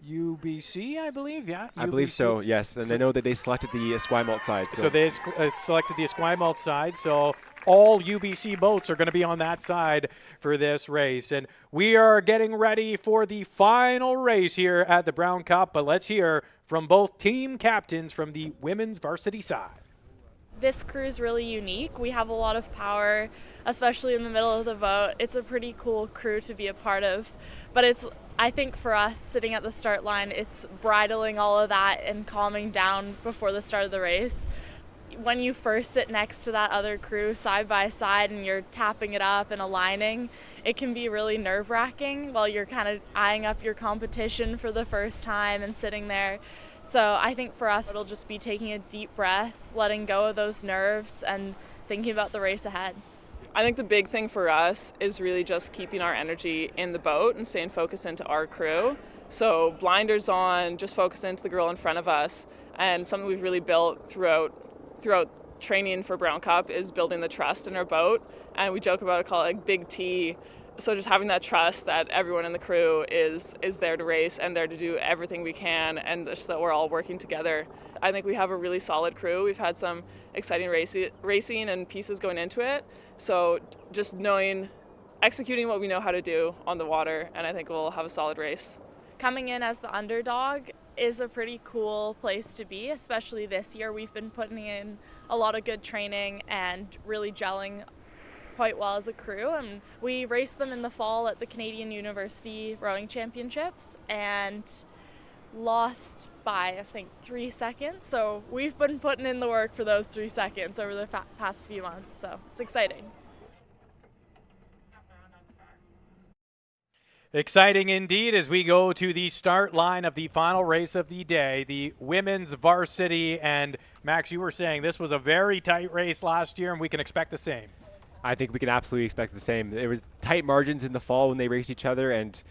UBC, I believe, yeah. I believe so, yes. And I know that they selected the Esquimalt side. So they selected the Esquimalt side, so all UBC boats are going to be on that side for this race. And we are getting ready for the final race here at the Brown Cup, but let's hear from both team captains from the women's varsity side. This crew is really unique. We have a lot of power, especially in the middle of the boat. It's a pretty cool crew to be a part of, but I think for us sitting at the start line, it's bridling all of that and calming down before the start of the race. When you first sit next to that other crew side by side and you're tapping it up and aligning, it can be really nerve-wracking while you're kind of eyeing up your competition for the first time and sitting there. So I think for us, it'll just be taking a deep breath, letting go of those nerves and thinking about the race ahead. I think the big thing for us is really just keeping our energy in the boat and staying focused into our crew. So blinders on, just focus into the girl in front of us. And something we've really built throughout training for Brown Cup is building the trust in our boat. And we joke about it, call it like Big T. So just having that trust that everyone in the crew is there to race and there to do everything we can, and just that we're all working together. I think we have a really solid crew. We've had some exciting racing and pieces going into it. So just executing what we know how to do on the water, and I think we'll have a solid race. Coming in as the underdog is a pretty cool place to be, especially this year. We've been putting in a lot of good training and really gelling quite well as a crew, and we raced them in the fall at the Canadian University Rowing Championships and lost by, I think, 3 seconds. So we've been putting in the work for those 3 seconds over the past few months, so it's exciting. Exciting indeed as we go to the start line of the final race of the day, the women's varsity. And Max, you were saying this was a very tight race last year, and we can expect the same. I think we can absolutely expect the same. There was tight margins in the fall when they raced each other, and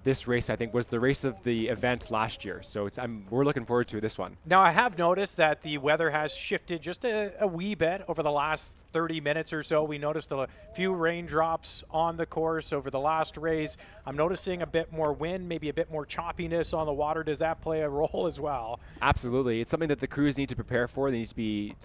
this race, I think, was the race of the event last year. So we're looking forward to this one. Now, I have noticed that the weather has shifted just a wee bit over the last 30 minutes or so. We noticed a few raindrops on the course over the last race. I'm noticing a bit more wind, maybe a bit more choppiness on the water. Does that play a role as well? Absolutely. It's something that the crews need to prepare for. They need to be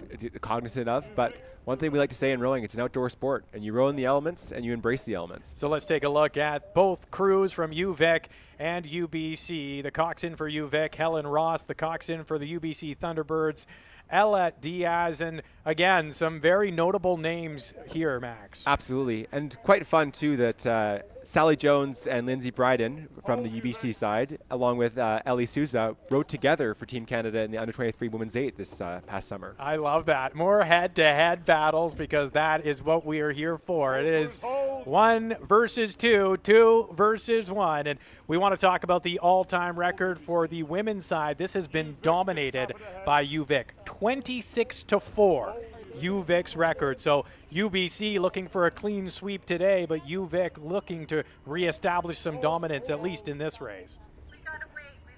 cognizant of. But one thing we like to say in rowing, it's an outdoor sport, and you row in the elements and you embrace the elements. So let's take a look at both crews from UVic and UBC. The coxswain for UVic, Helen Ross. The coxswain for the UBC Thunderbirds, Ella Diaz. And again, some very notable names here, Max. Absolutely. And quite fun, too, that Sally Jones and Lindsay Bryden from the UBC side, along with Ellie Souza, rowed together for Team Canada in the Under-23 Women's 8 this past summer. I love that. More head-to-head battles, because that is what we are here for. It is 1 versus 2, 2 versus 1. And we want to talk about the all-time record for the women's side. This has been dominated by UVic, 26-4. UVic's record. So UBC looking for a clean sweep today, but UVic looking to reestablish some dominance, at least in this race.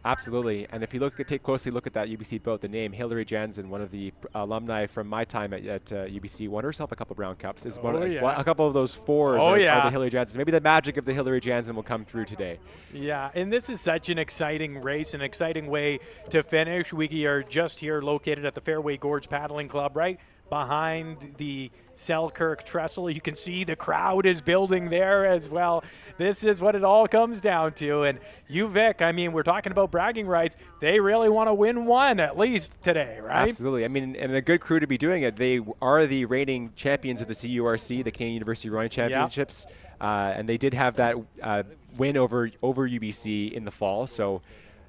Absolutely. And if you take closely look at that UBC boat, the name Hillary Jansen, one of the alumni from my time at UBC, won herself a couple Brown Cups. Is a couple of those fours are the Hillary Jansen. Maybe the magic of the Hillary Jansen will come through today. Yeah, and this is such an exciting race, an exciting way to finish. We are just here located at the Fairway Gorge Paddling Club, right behind the Selkirk Trestle. You can see the crowd is building there as well. This is what it all comes down to. And UVic, I mean, we're talking about bragging rights. They really want to win one at least today, right? Absolutely. I mean, and a good crew to be doing it. They are the reigning champions of the CURC, the Canadian University Rowing Championships. And they did have that win over UBC in the fall. So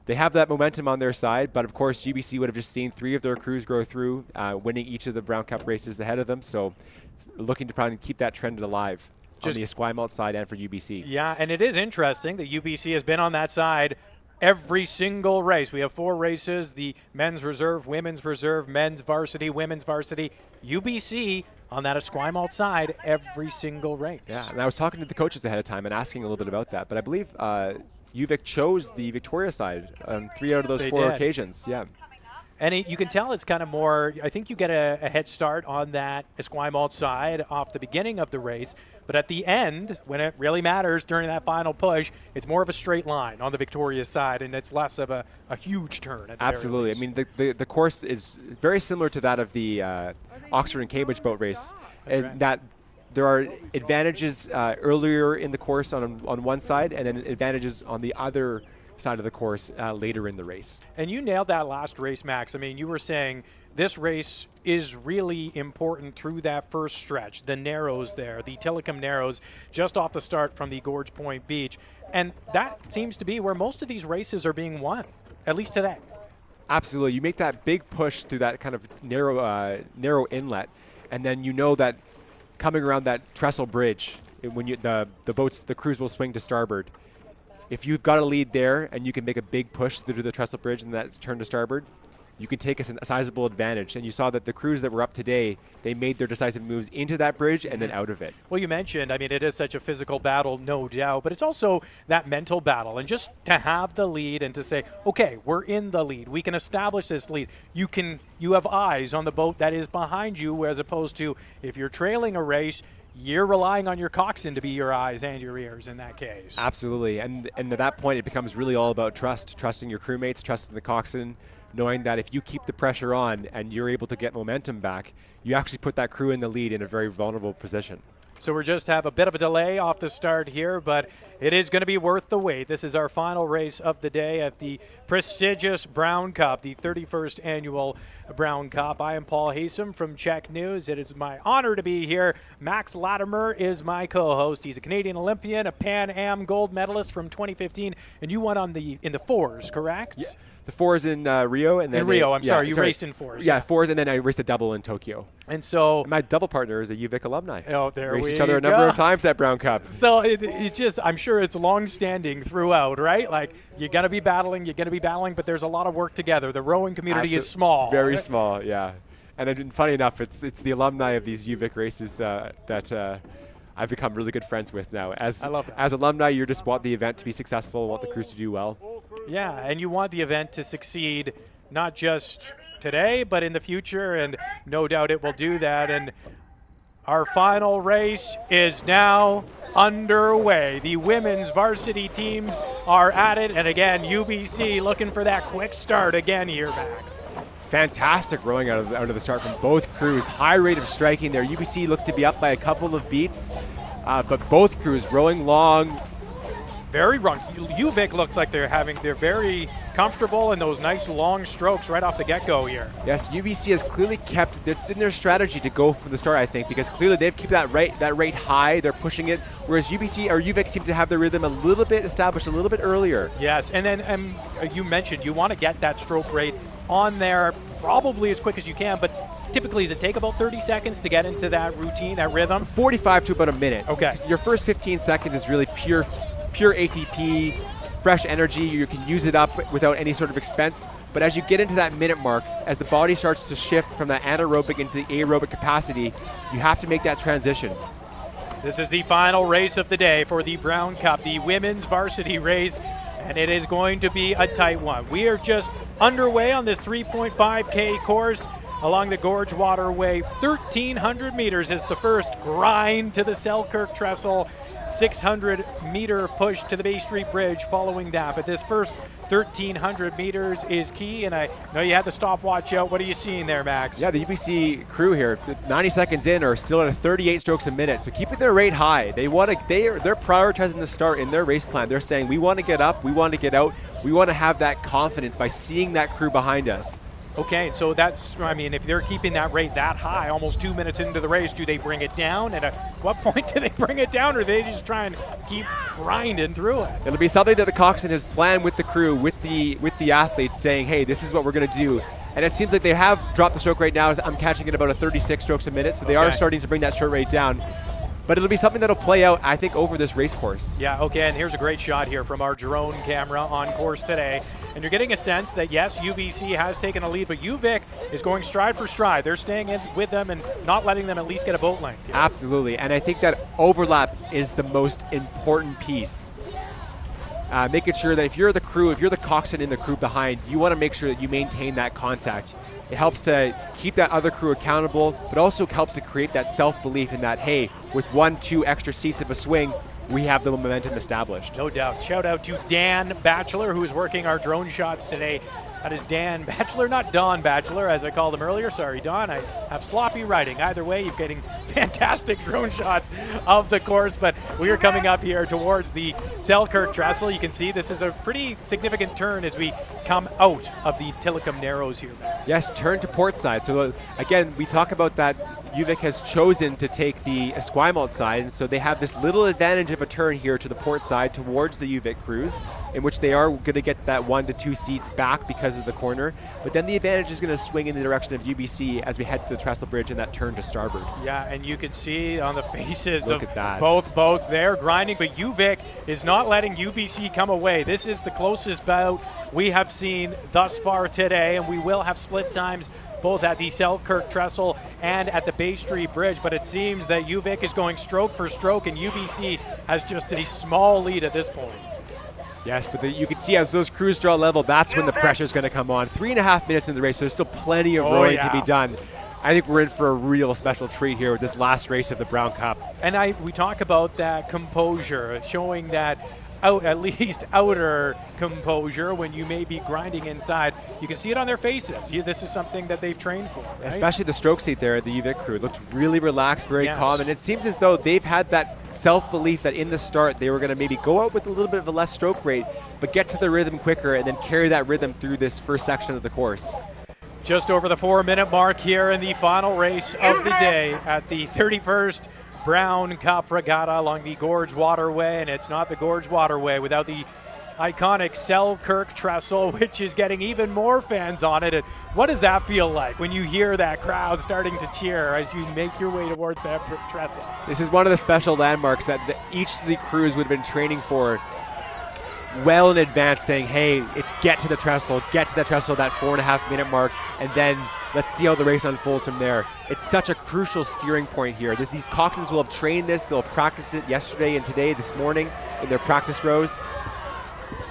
they have that momentum on their side, but of course UBC would have just seen 3 of their crews go through, winning each of the Brown Cup races ahead of them. So looking to probably keep that trend alive on the Esquimalt side and for UBC. Yeah, and it is interesting that UBC has been on that side every single race. We have 4 races, the men's reserve, women's reserve, men's varsity, women's varsity. UBC on that Esquimalt side every single race. Yeah, and I was talking to the coaches ahead of time and asking a little bit about that, but I believe UVic chose the Victoria side on 3 out of those 4 occasions. Yeah. And you can tell it's kind of more, I think you get a head start on that Esquimalt side off the beginning of the race. But at the end, when it really matters during that final push, it's more of a straight line on the Victoria side, and it's less of a huge turn. Absolutely. I mean, the course is very similar to that of the Oxford and Cambridge boat race. That there are advantages earlier in the course on one side, and then advantages on the other side of the course later in the race. And you nailed that last race, Max. I mean, you were saying this race is really important through that first stretch, the Narrows there, the Tillicum Narrows, just off the start from the Gorge Point Beach. And that seems to be where most of these races are being won, at least today. Absolutely. You make that big push through that kind of narrow inlet, and then you know that coming around that trestle bridge, when the crews will swing to starboard. If you've got a lead there and you can make a big push through the trestle bridge and that's turned to starboard, you can take a sizable advantage. And you saw that the crews that were up today, they made their decisive moves into that bridge and then out of it. Well, you mentioned, I mean, it is such a physical battle, no doubt, but it's also that mental battle. And just to have the lead and to say, okay, we're in the lead, we can establish this lead. You have eyes on the boat that is behind you, as opposed to if you're trailing a race, you're relying on your coxswain to be your eyes and your ears in that case. Absolutely. And at that point, it becomes really all about trusting your crewmates, trusting the coxswain, knowing that if you keep the pressure on and you're able to get momentum back, you actually put that crew in the lead in a very vulnerable position. So we're just have a bit of a delay off the start here, but it is going to be worth the wait. This is our final race of the day at the prestigious Brown Cup, the 31st annual Brown Cup. I am Paul Haysom from Czech News. It is my honor to be here. Max Latimer is my co-host. He's a Canadian Olympian, a Pan Am gold medalist from 2015, and you won in the fours, correct? Yeah. The fours in Rio, and then you raced in fours. Yeah, fours, and then I raced a double in Tokyo. And so my double partner is a UVic alumni. Oh, there we raced each other a number of times at Brown Cup. So it's just, I'm sure it's long-standing throughout, right? Like you're going to be battling, but there's a lot of work together. The rowing community is small. Very small, yeah. And then, funny enough, it's the alumni of these UVic races that I've become really good friends with now. I love that. As alumni, you just want the event to be successful, want the crews to do well. Yeah, and you want the event to succeed not just today, but in the future, and no doubt it will do that. And our final race is now underway. The women's varsity teams are at it, and again, UBC looking for that quick start again here, Max. Fantastic rowing out of the start from both crews. High rate of striking there. UBC looks to be up by a couple of beats, but both crews rowing long. Very wrong. UVic looks like they're very comfortable in those nice long strokes right off the get-go here. Yes, UBC has clearly kept, it's in their strategy to go from the start, I think, because clearly they've kept that rate high, they're pushing it, whereas UVic seem to have their rhythm a little bit established a little bit earlier. Yes, and then you mentioned you want to get that stroke rate on there probably as quick as you can, but typically, does it take about 30 seconds to get into that routine, that rhythm? 45 to about a minute. Okay. Your first 15 seconds is really pure ATP, fresh energy. You can use it up without any sort of expense. But as you get into that minute mark, as the body starts to shift from that anaerobic into the aerobic capacity, you have to make that transition. This is the final race of the day for the Brown Cup, the women's varsity race, and it is going to be a tight one. We are just underway on this 3.5K course along the Gorge Waterway. 1,300 meters is the first grind to the Selkirk Trestle. 600-meter push to the Bay Street Bridge following that. But this first 1,300 meters is key, and I know you had the stopwatch out. What are you seeing there, Max? Yeah, the UBC crew here, 90 seconds in, are still at 38 strokes a minute, so keeping their rate high. They're prioritizing the start in their race plan. They're saying, we want to get up, we want to get out, we want to have that confidence by seeing that crew behind us. Okay, so if they're keeping that rate that high, almost 2 minutes into the race, do they bring it down? And at what point do they bring it down, or do they just try and keep grinding through it? It'll be something that the coxswain has planned with the crew, with the athletes, saying, hey, this is what we're going to do. And it seems like they have dropped the stroke rate now. I'm catching it about 36 strokes a minute, so they are starting to bring that stroke rate down. But it'll be something that'll play out, I think, over this race course. Yeah, okay, and here's a great shot here from our drone camera on course today. And you're getting a sense that, yes, UBC has taken a lead, but UVic is going stride for stride. They're staying in with them and not letting them at least get a boat length here. Absolutely, and I think that overlap is the most important piece. making sure that if you're the crew, if you're the coxswain in the crew behind, you want to make sure that you maintain that contact. It helps to keep that other crew accountable, but also helps to create that self-belief in that, hey, with 1-2 extra seats of a swing, we have the momentum established. No doubt. Shout out to Dan Batchelor, who is working our drone shots today. That is Dan Batchelor, not Don Batchelor, as I called him earlier. Sorry, Don. I have sloppy writing. Either way, you're getting fantastic drone shots of the course. But we are coming up here towards the Selkirk Trestle. You can see this is a pretty significant turn as we come out of the Tillicum Narrows here. Yes, turn to port side. So again, we talk about that UVic has chosen to take the Esquimalt side, and so they have this little advantage of a turn here to the port side towards the UVic crews, in which they are going to get that 1 to 2 seats back because of the corner, but then the advantage is going to swing in the direction of UBC as we head to the Trestle Bridge and that turn to starboard. Yeah, and you can see on the faces of both boats, they're grinding, but UVic is not letting UBC come away. This is the closest bout we have seen thus far today, and we will have split times both at the Selkirk Trestle and at the Bay Street Bridge, but it seems that UVic is going stroke for stroke, and UBC has just a small lead at this point. Yes, but you can see as those crews draw level, that's when the pressure is going to come on. 3.5 minutes in the race, so there's still plenty of rowing to be done. I think we're in for a real special treat here with this last race of the Brown Cup. And we talk about that composure, showing that at least outer composure when you may be grinding inside. You can see it on their faces. This is something that they've trained for, right? Especially the stroke seat there at the UVic crew. It looked really relaxed, very calm, and it seems as though they've had that self-belief that in the start they were going to maybe go out with a little bit of a less stroke rate, but get to the rhythm quicker and then carry that rhythm through this first section of the course. Just over the 4-minute mark here in the final race of the day at the 31st Brown Cup Regatta along the Gorge Waterway, and it's not the Gorge Waterway without the iconic Selkirk Trestle, which is getting even more fans on it. And what does that feel like when you hear that crowd starting to cheer as you make your way towards that trestle? This is one of the special landmarks that each of the crews would have been training for well in advance, saying, hey, it's get to that trestle, that 4.5 minute mark, and then let's see how the race unfolds from there. It's such a crucial steering point here. These coxswains will have trained this, they'll practice it yesterday and today, this morning in their practice rows.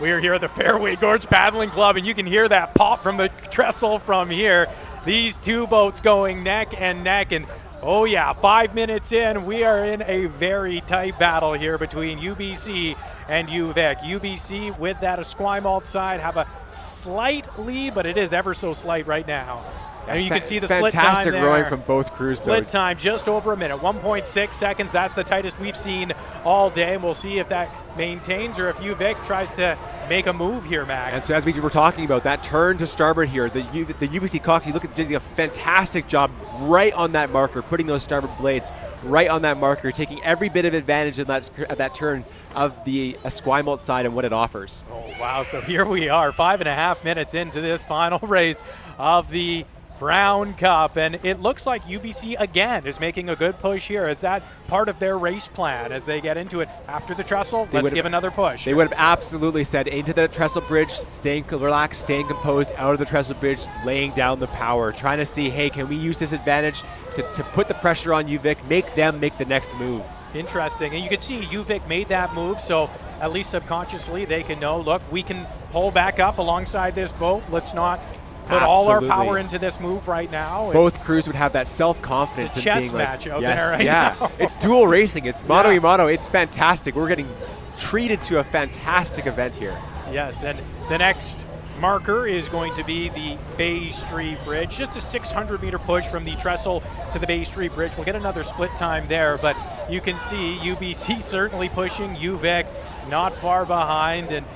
We are here at the Fairway Gorge Paddling Club, and you can hear that pop from the trestle from here. These two boats going neck and neck, and oh yeah, 5 minutes in, we are in a very tight battle here between UBC and UVic. UBC with that Esquimalt side have a slight lead, but it is ever so slight right now. And you can see the split time there. Fantastic rowing from both crews. Split time just over a minute, 1.6 seconds. That's the tightest we've seen all day. And we'll see if that maintains or if UVic tries to make a move here, Max. And so as we were talking about, that turn to starboard here, the UBC coxswain, look at doing a fantastic job right on that marker, putting those starboard blades right on that marker, taking every bit of advantage of that turn of the Esquimalt side and what it offers. Oh, wow. So here we are, 5.5 minutes into this final race of the Brown Cup, and it looks like UBC again is making a good push here. Is that part of their race plan as they get into it after the trestle? Let's give another push. They would have absolutely said into the trestle bridge, staying relaxed, staying composed, out of the trestle bridge, laying down the power, trying to see, hey, can we use this advantage to put the pressure on UVic, make them make the next move. Interesting, and you can see UVic made that move, so at least subconsciously they can know, look, we can pull back up alongside this boat. Let's not put all our power into this move right now. Both crews would have that self-confidence. It's a chess match out there right now. It's dual racing. It's mano-a-mano. It's fantastic. We're getting treated to a fantastic event here. Yes, and the next marker is going to be the Bay Street Bridge. Just a 600-meter push from the trestle to the Bay Street Bridge. We'll get another split time there, but you can see UBC certainly pushing, UVic not far behind, and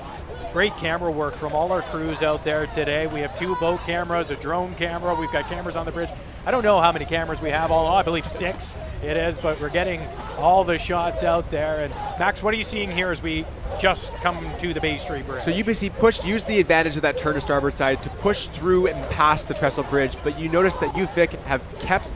great camera work from all our crews out there today. We have 2 boat cameras, a drone camera. We've got cameras on the bridge. I don't know how many cameras we have all. I believe 6 it is, but we're getting all the shots out there. And Max, what are you seeing here as we just come to the Bay Street Bridge? So UBC used the advantage of that turn to starboard side to push through and past the trestle bridge, but you notice that UVic have kept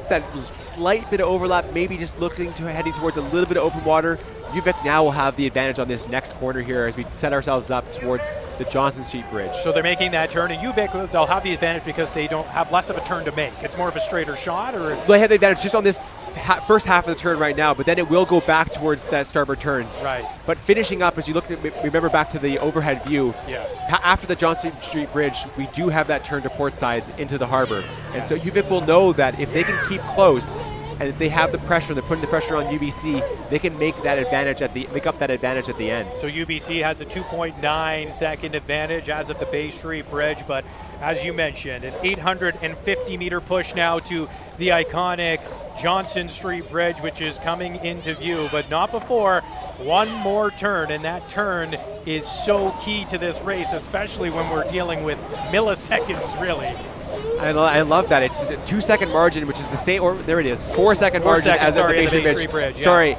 that slight bit of overlap, maybe just heading towards a little bit of open water. UVic now will have the advantage on this next corner here as we set ourselves up towards the Johnson Street Bridge. So they're making that turn, and UVic, they'll have the advantage because they don't have less of a turn to make. It's more of a straighter shot, or they have the advantage just on this first half of the turn right now, but then it will go back towards that starboard turn. Right. But finishing up, as you look at, remember back to the overhead view. Yes. After the Johnson Street Bridge, we do have that turn to port side into the harbor, and so UVic will know that if they can keep close, and if they have the pressure, they're putting the pressure on UBC, they can make up that advantage at the end. So UBC has a 2.9 second advantage as of the Bay Street Bridge, but as you mentioned, an 850 meter push now to the iconic Johnson Street Bridge, which is coming into view, but not before one more turn, and that turn is so key to this race, especially when we're dealing with milliseconds, really. I love that. It's a 2 second margin, which is the same, or there it is, 4 second margin as at the Bay Street Bridge. Yeah. Sorry,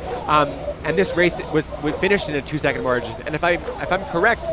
and this race was finished in a 2 second margin. And if I'm correct,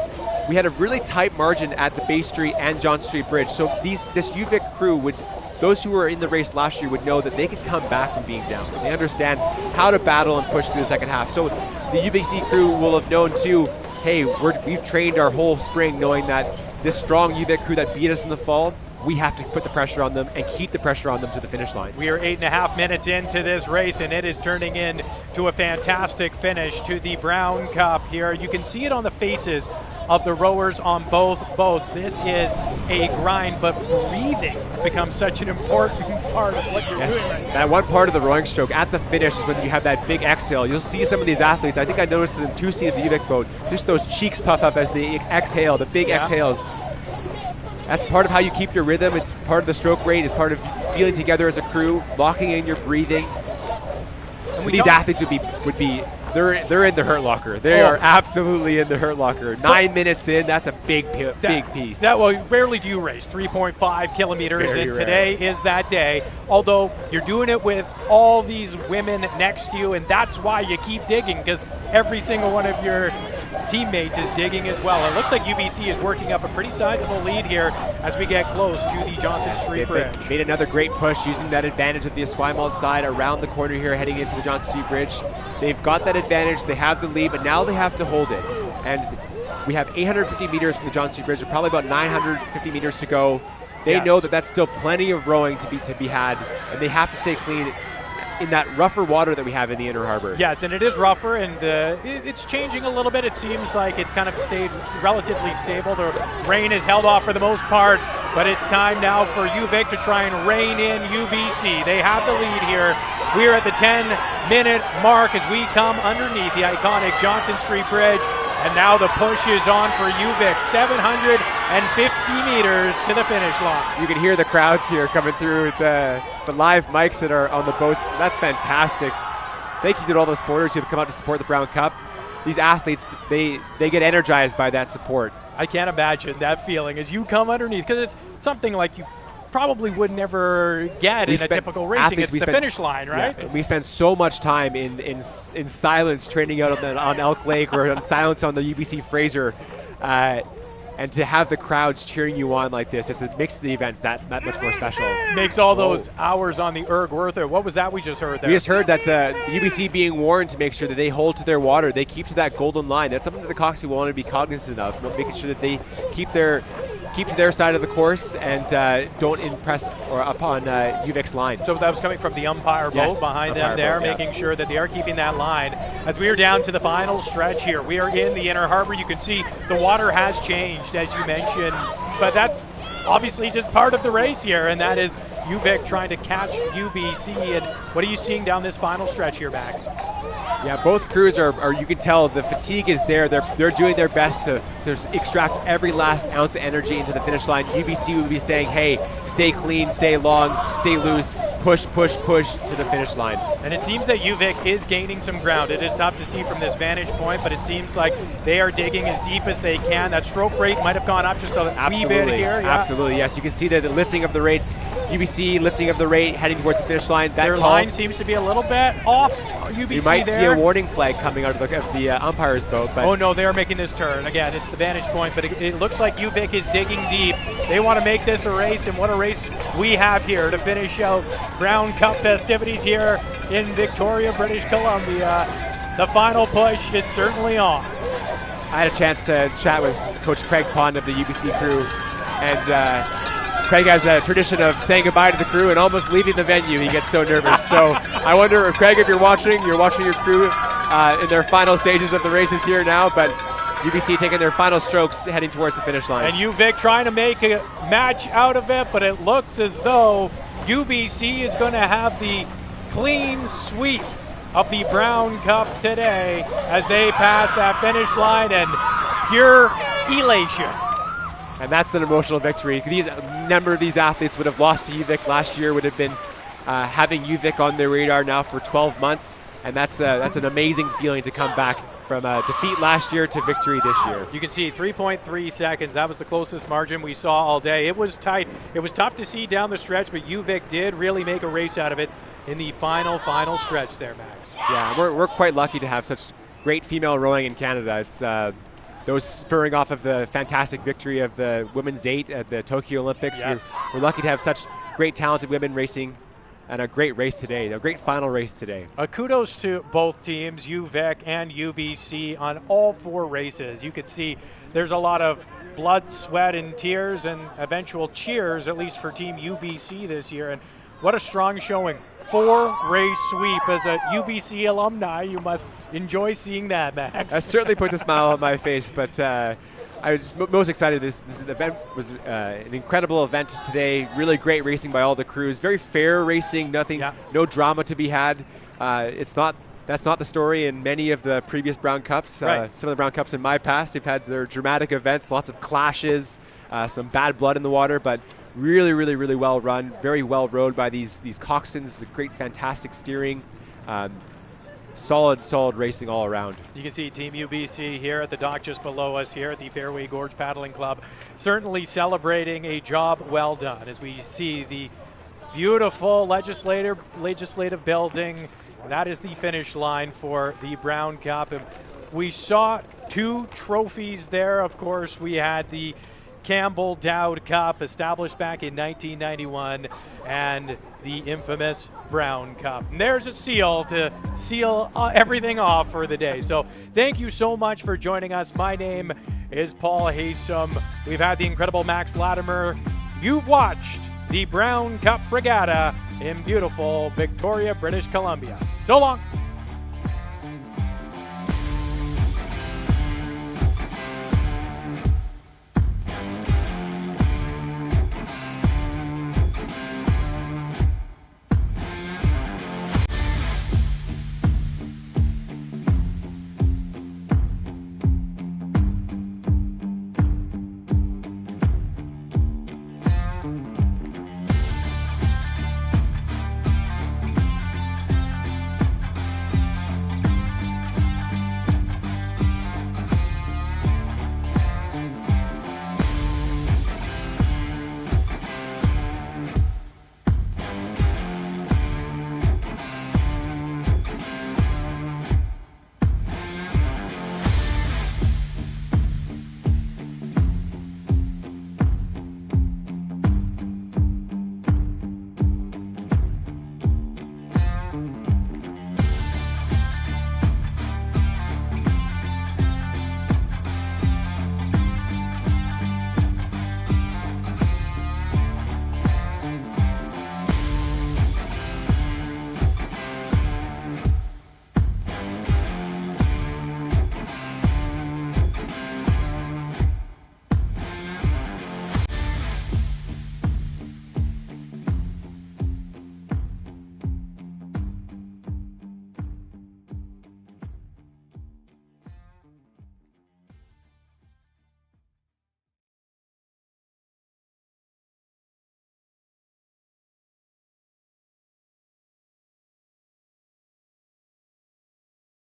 we had a really tight margin at the Bay Street and Johnson Street Bridge. So this UVic crew those who were in the race last year would know that they could come back from being down. They understand how to battle and push through the second half. So the UBC crew will have known too, hey, we've trained our whole spring knowing that this strong UVic crew that beat us in the fall, we have to put the pressure on them and keep the pressure on them to the finish line. We are 8.5 minutes into this race, and it is turning into a fantastic finish to the Brown Cup here. You can see it on the faces of the rowers on both boats. This is a grind, but breathing becomes such an important part of what you're doing right now. That one part of the rowing stroke at the finish is when you have that big exhale. You'll see some of these athletes, I think I noticed in the 2C of the UVic boat, just those cheeks puff up as they exhale, the big exhales. That's part of how you keep your rhythm. It's part of the stroke rate. It's part of feeling together as a crew, locking in your breathing. And these athletes would be they're in the hurt locker. They are absolutely in the hurt locker. 9 minutes in, that's a big piece. Well, rarely do you race 3.5 kilometers, Very and rare. Today is that day. Although you're doing it with all these women next to you, and that's why you keep digging, because every single one of your teammates is digging as well. It looks like UBC is working up a pretty sizable lead here as we get close to the Johnson Street Bridge. They made another great push using that advantage of the Esquimalt side around the corner here heading into the Johnson Street Bridge. They've got that advantage, they have the lead, but now they have to hold it. And we have 850 meters from the Johnson Street Bridge, with probably about 950 meters to go. They know that that's still plenty of rowing to be had, and they have to stay clean in that rougher water that we have in the Inner Harbour. Yes, and it is rougher, and it's changing a little bit. It seems like it's kind of stayed relatively stable. The rain is held off for the most part, but it's time now for UVic to try and rein in UBC. They have the lead here. We're at the 10-minute mark as we come underneath the iconic Johnson Street Bridge, and now the push is on for UVic. 750 meters to the finish line. You can hear the crowds here coming through the live mics that are on the boats. That's fantastic. Thank you to all the supporters who have come out to support the Brown Cup. These athletes, they get energized by that support. I can't imagine that feeling as you come underneath, because it's something like you probably would never get in a typical racing. It's the finish line, right? Yeah, we spend so much time in silence training out on Elk Lake or in silence on the UBC Fraser. And to have the crowds cheering you on like this, it makes the event that much more special. Makes all those hours on the erg worth it. What was that we just heard there? We just heard that's UBC being warned to make sure that they hold to their water. They keep to that golden line. That's something that the Coxie want to be cognizant of, making sure that they keep to their side of the course and don't impress upon UVic's line. So that was coming from the Umpire boat behind them there, making sure that they are keeping that line. As we are down to the final stretch here, we are in the Inner Harbour. You can see the water has changed, as you mentioned, but that's obviously just part of the race here, and that is UVic trying to catch UBC. And what are you seeing down this final stretch here, Max? Yeah, both crews are you can tell the fatigue is there. They're doing their best to extract every last ounce of energy into the finish line. UBC would be saying, hey, stay clean, stay long, stay loose, push to the finish line. And it seems that UVic is gaining some ground. It is tough to see from this vantage point, but it seems like they are digging as deep as they can. That stroke rate might have gone up just a wee bit here. Yeah. Absolutely, yes. You can see that the lifting of the rates, UBC lifting of the rate, heading towards the finish line. Their line seems to be a little bit off. UBC you might there. see a warning flag coming out of the umpire's boat. But oh no, they are making this turn. Again, it's the vantage point, but it looks like UVic is digging deep. They want to make this a race, and what a race we have here to finish out Brown Cup festivities here in Victoria, British Columbia. The final push is certainly on. I had a chance to chat with Coach Craig Pond of the UBC crew, and Craig has a tradition of saying goodbye to the crew and almost leaving the venue. He gets so nervous. So I wonder, Craig, if you're watching your crew in their final stages of the races here now, but UBC taking their final strokes heading towards the finish line. And UVic trying to make a match out of it, but it looks as though UBC is going to have the clean sweep of the Brown Cup today as they pass that finish line, and pure elation. And that's an emotional victory. A number of these athletes would have lost to UVic last year, would have been having UVic on their radar now for 12 months, and that's an amazing feeling to come back from a defeat last year to victory this year. You can see 3.3 seconds. That was the closest margin we saw all day. It was tight. It was tough to see down the stretch, but UVic did really make a race out of it in the final stretch there, Max. Yeah, we're quite lucky to have such great female rowing in Canada. It's those spurring off of the fantastic victory of the women's 8 at the Tokyo Olympics. Yes. We're lucky to have such great talented women racing, and a great race today, a great final race today. Kudos to both teams, UVic and UBC, on all 4 races. You could see there's a lot of blood, sweat, and tears, and eventual cheers, at least for Team UBC this year. And what a strong showing. 4-race sweep. As a UBC alumni, you must enjoy seeing that, Max. That certainly puts a smile on my face, but I was most excited. This event was an incredible event today. Really great racing by all the crews. Very fair racing. No drama to be had. That's not the story in many of the previous Brown Cups. Right. Some of the Brown Cups in my past, they've had their dramatic events, lots of clashes, some bad blood in the water, but really, really, really well run. Very well rowed by these coxswains. Great, fantastic steering. Solid racing all around. You can see Team UBC here at the dock just below us here at the Fairway Gorge Paddling Club, certainly celebrating a job well done as we see the beautiful legislative building. That is the finish line for the Brown Cup. And we saw 2 trophies there. Of course, we had the Campbell Dowd Cup, established back in 1991, and the infamous Brown Cup. And there's a seal to seal everything off for the day. So thank you so much for joining us. My name is Paul Haysom. We've had the incredible Max Latimer. You've watched the Brown Cup Regatta in beautiful Victoria, British Columbia. So long.